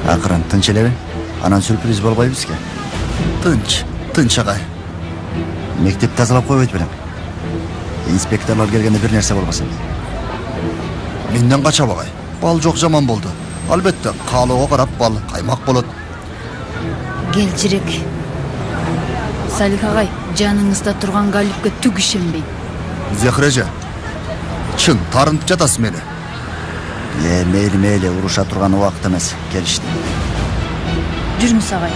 A: Акырын тынч элеби? Анан сюрприз болбойбуз бизге. Тынч агай. Мектеп тазалап койбойт белем. Инспекторлор келгенде бир нерсе болбосун. Менден кача багай. Бал жок жаман болду. Албетте, каалоого карап бал каймак болот.
L: Кел жирек. Салих агай, жаныңызда турган галипке түк ишенбейм.
A: Зехреже, чын тарынып жатасыз мени. Мейли, уруша турган убакыт эмес, келишти.
L: Жүрүңүз агай.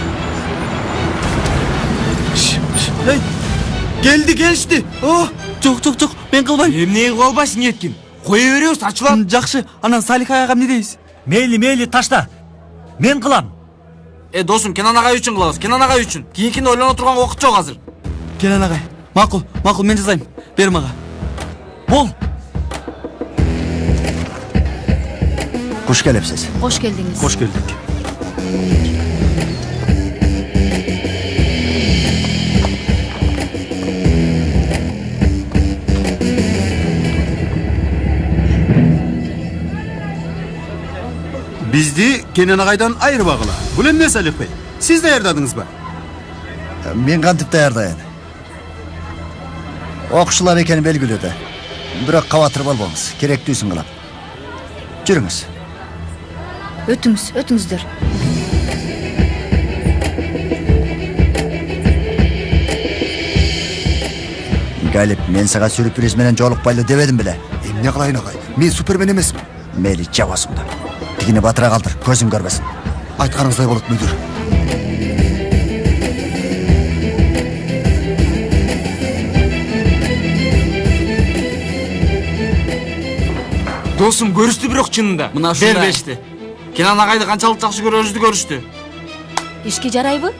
H: Келишти. Жок, мен кылбайм.
F: Эмне кыла албайсың эткин? Кое беребиз, ачылам.
H: Жакшы, анан Салих агайга эмне дейбиз?
G: Мейли, ташта. Мен кылам.
F: Досум, Кенан агай үчүн кылабыз. Кенан агай үчүн. Кийинкини ойлоно турган убакыт жок азыр.
H: Кенан агай. Макул, мен жазайм. Бер мага.
G: Бол.
A: Куш келипсиз.
L: Кош келдиңиз.
G: Кош келдик.
O: Бизди Кенен агайдан айырбагыла. Бул эмне Салих бей? Сиз даярдадыңызбы?
A: Мен кантип даярдайын? Окуучулар экени белгилүү да. Бирок кабатыр болбоңуз. Керектүүсүн кылам. Жүрүңүз.
L: Өтүңүздөр.
A: Галип, мен сага сюрприз менен жолукпайлы дебедим беле.
O: Эмне кылайын агай? Мен супермен эмесмин.
A: Мейли, жабасыңда. Тигини батыра калтыр, көзүм көрбөсүн.
O: Айтканыңыздай болот, мүдүр.
F: Досум көрүштү бирок чынында.
H: Мына ушундай.
F: Бербешти. Кенан агайды канчалык жакшы көрөрүбүздү көрүштү.
E: Ишке жарайбы?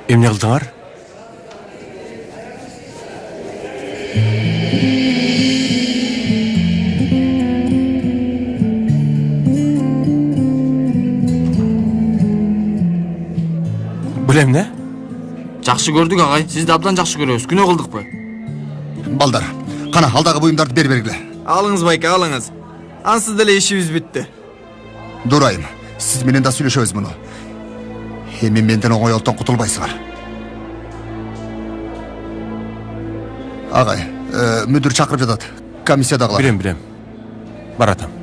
D: Эмне кылдыңар? Бул эмне?
H: Жакшы көрдүк агай. Сизди абдан жакшы көрөбүз. Күнөө кылдыкпы?
A: Балдар, кана алдагы буюмдарды бер бергиле.
M: Алыңыз байке, алыңыз. Ансыз деле ишибиз бүттү.
A: Дурайым, сиз менен да сүйлөшөбүз муну. Эми менден оңой олтон кутулбайсыңар. Агай, мүдүр чакырып жатат. Комиссиядагылар.
D: Билем. Баратам.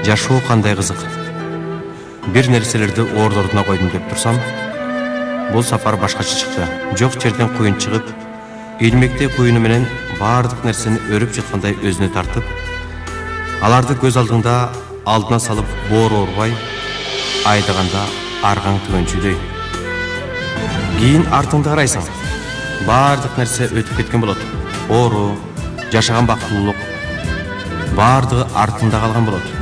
D: Жашоо кандай кызык. Бир нерселерди ордордуна койдум деп турсам, бул сапар башкача чыкты. Жок жерден куюн чыгып, илмекте куюну менен баардык нерсени өрүп жаткандай өзүнө тартып, аларды көз алдыңда алдына салып боору оорубай, айдаганда аргаң түгөнчүдөй. Кийин артыңды карайсың. Баардык нерсе өтүп кеткен болот. Оору, жашаган бактылуулук баардыгы артында калган болот.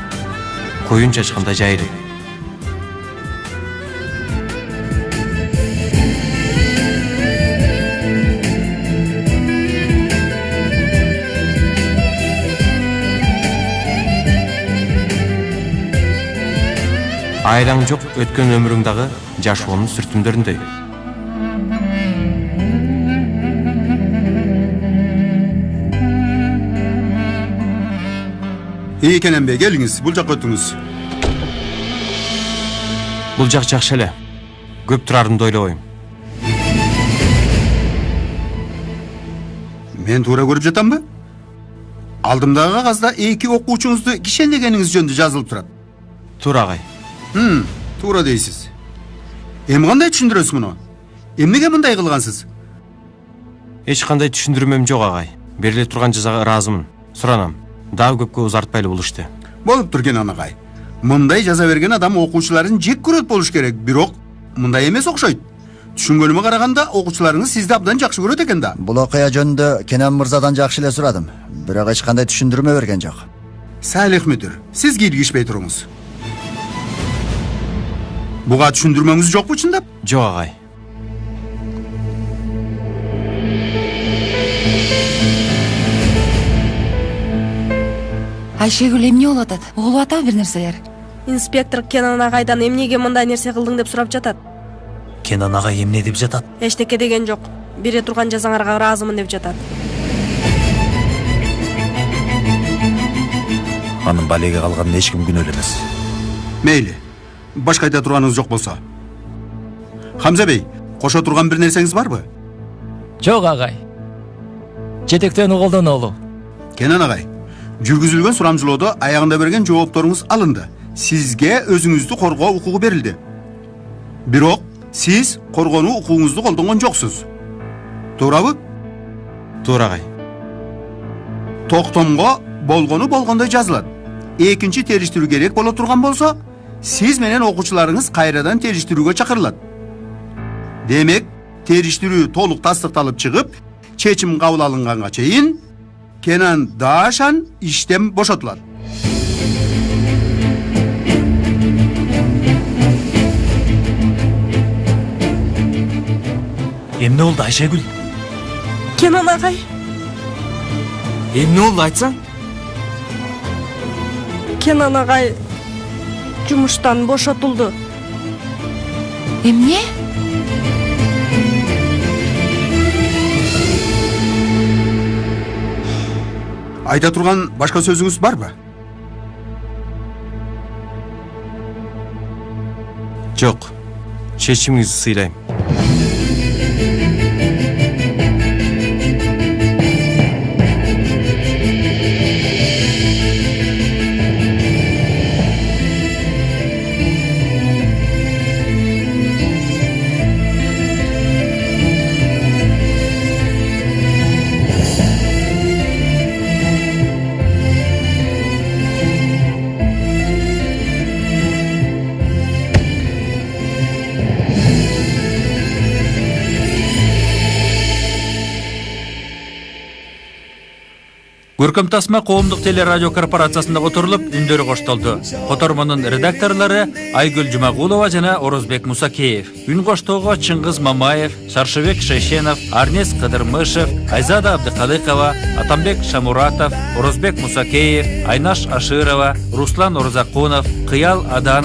D: Koyun çaşkanda jayri. Ayraң жок өткөн өмүрүң дагы жашоонун сүртүмдөрүндөй.
O: İyi Kenan Bey, geliniz. Bul жакка өтүңүз.
D: Бул жак жакшы эле. Көп турарымды ойлобойм.
O: Мен туура көрүп жатамбы? Алдымдагы кагазда 2 окуучуңузду кишендегениңиз жөнүндө жазылып турат.
D: Туура агай.
O: Туура дейсиз. Эми кандай түшүндүрөсүз муну? Эмнеге мындай кылгансыз?
D: Эч кандай түшүндүрмөм жок агай. Бериле турган жазага ыраазымын. Суранам. Дагы көпкө узартпайлы бул ишти.
O: Болуп турган агай. Мындай жаза берген адам окуучуларын жек көрөт болуш керек, бирок мындай эмес окшойт. Түшүнгөнүмө караганда окуучуларыңыз сизди абдан жакшы көрөт экен да.
A: Бул окуя жөнүндө Кенан мырзадан жакшы эле сурадым. Бирок эч кандай түшүндүрмө берген жок.
O: Салих мүдүр, сиз кийлигишпей туруңуз. Буга түшүндүрмөңүз жокпу чындап?
D: Жок агай.
B: Айшегүл эмне болуп атат? Угулуп атабы бир нерселер?
I: Инспектор Кенан агайдан эмнеге мындай нерсе кылдың деп сурап жатат.
G: Кенан агай эмне деп жатат?
I: Эчтеке деген жок. Бере турган жазаңарга ыраазымын деп жатат.
N: Анын балеге калганына эч ким күнөөлүү эмес.
O: Мейли. Башка айта турганыңыз жок болсо. Хамза Бey, кошо турган бир нерсеңиз барбы?
R: Жок агай. Жетектөөнү колдонолу.
O: Кенан агай, жүргүзүлгөн сурамжылоодо аягында берген жоопторуңуз алынды. Сизге өзүңүздү коргоо укугу берилди. Бирок сиз коргонуу укугуңузду колдонгон жоксуз. Туурабы?
D: Туура агай.
O: Токтомго болгону болгондой жазылат. Экинчи териштирүү керек боло турган болсо, сиз менен окуучуларыңыз кайрадан териштирүүгө чакырылат. Демек, териштирүү толук тастыкталып чыгып, чечим кабыл алынганга чейин Kenan Daşan işten boşaltılar.
G: Emne oldu Ayşegül?
I: Kenan agay.
H: Emne oldu aytsan?
I: Kenan agay жумуштан boşatıldı.
B: Эмне?
O: Ayta turgan başka sözünüz var mı?
D: Жок. Чечимиңизди сыйлайм.
S: Көркөм тасма коомдук телерадио корпорациясында которулуп, үндөрү коштолду. Котормонун редакторлору Айгүл Жумагулова жана Орозбек Мусакеев. Үн коштоого Чыңгыз Мамаев, Шаршыбек Шейшенов, Арнес Кыдырмышев, Айзада Абдыкалыкова, Атамбек Шамуратов, Орозбек Мусакеев, Айнаш Аширова, Руслан Орзакунов, Кыял Адан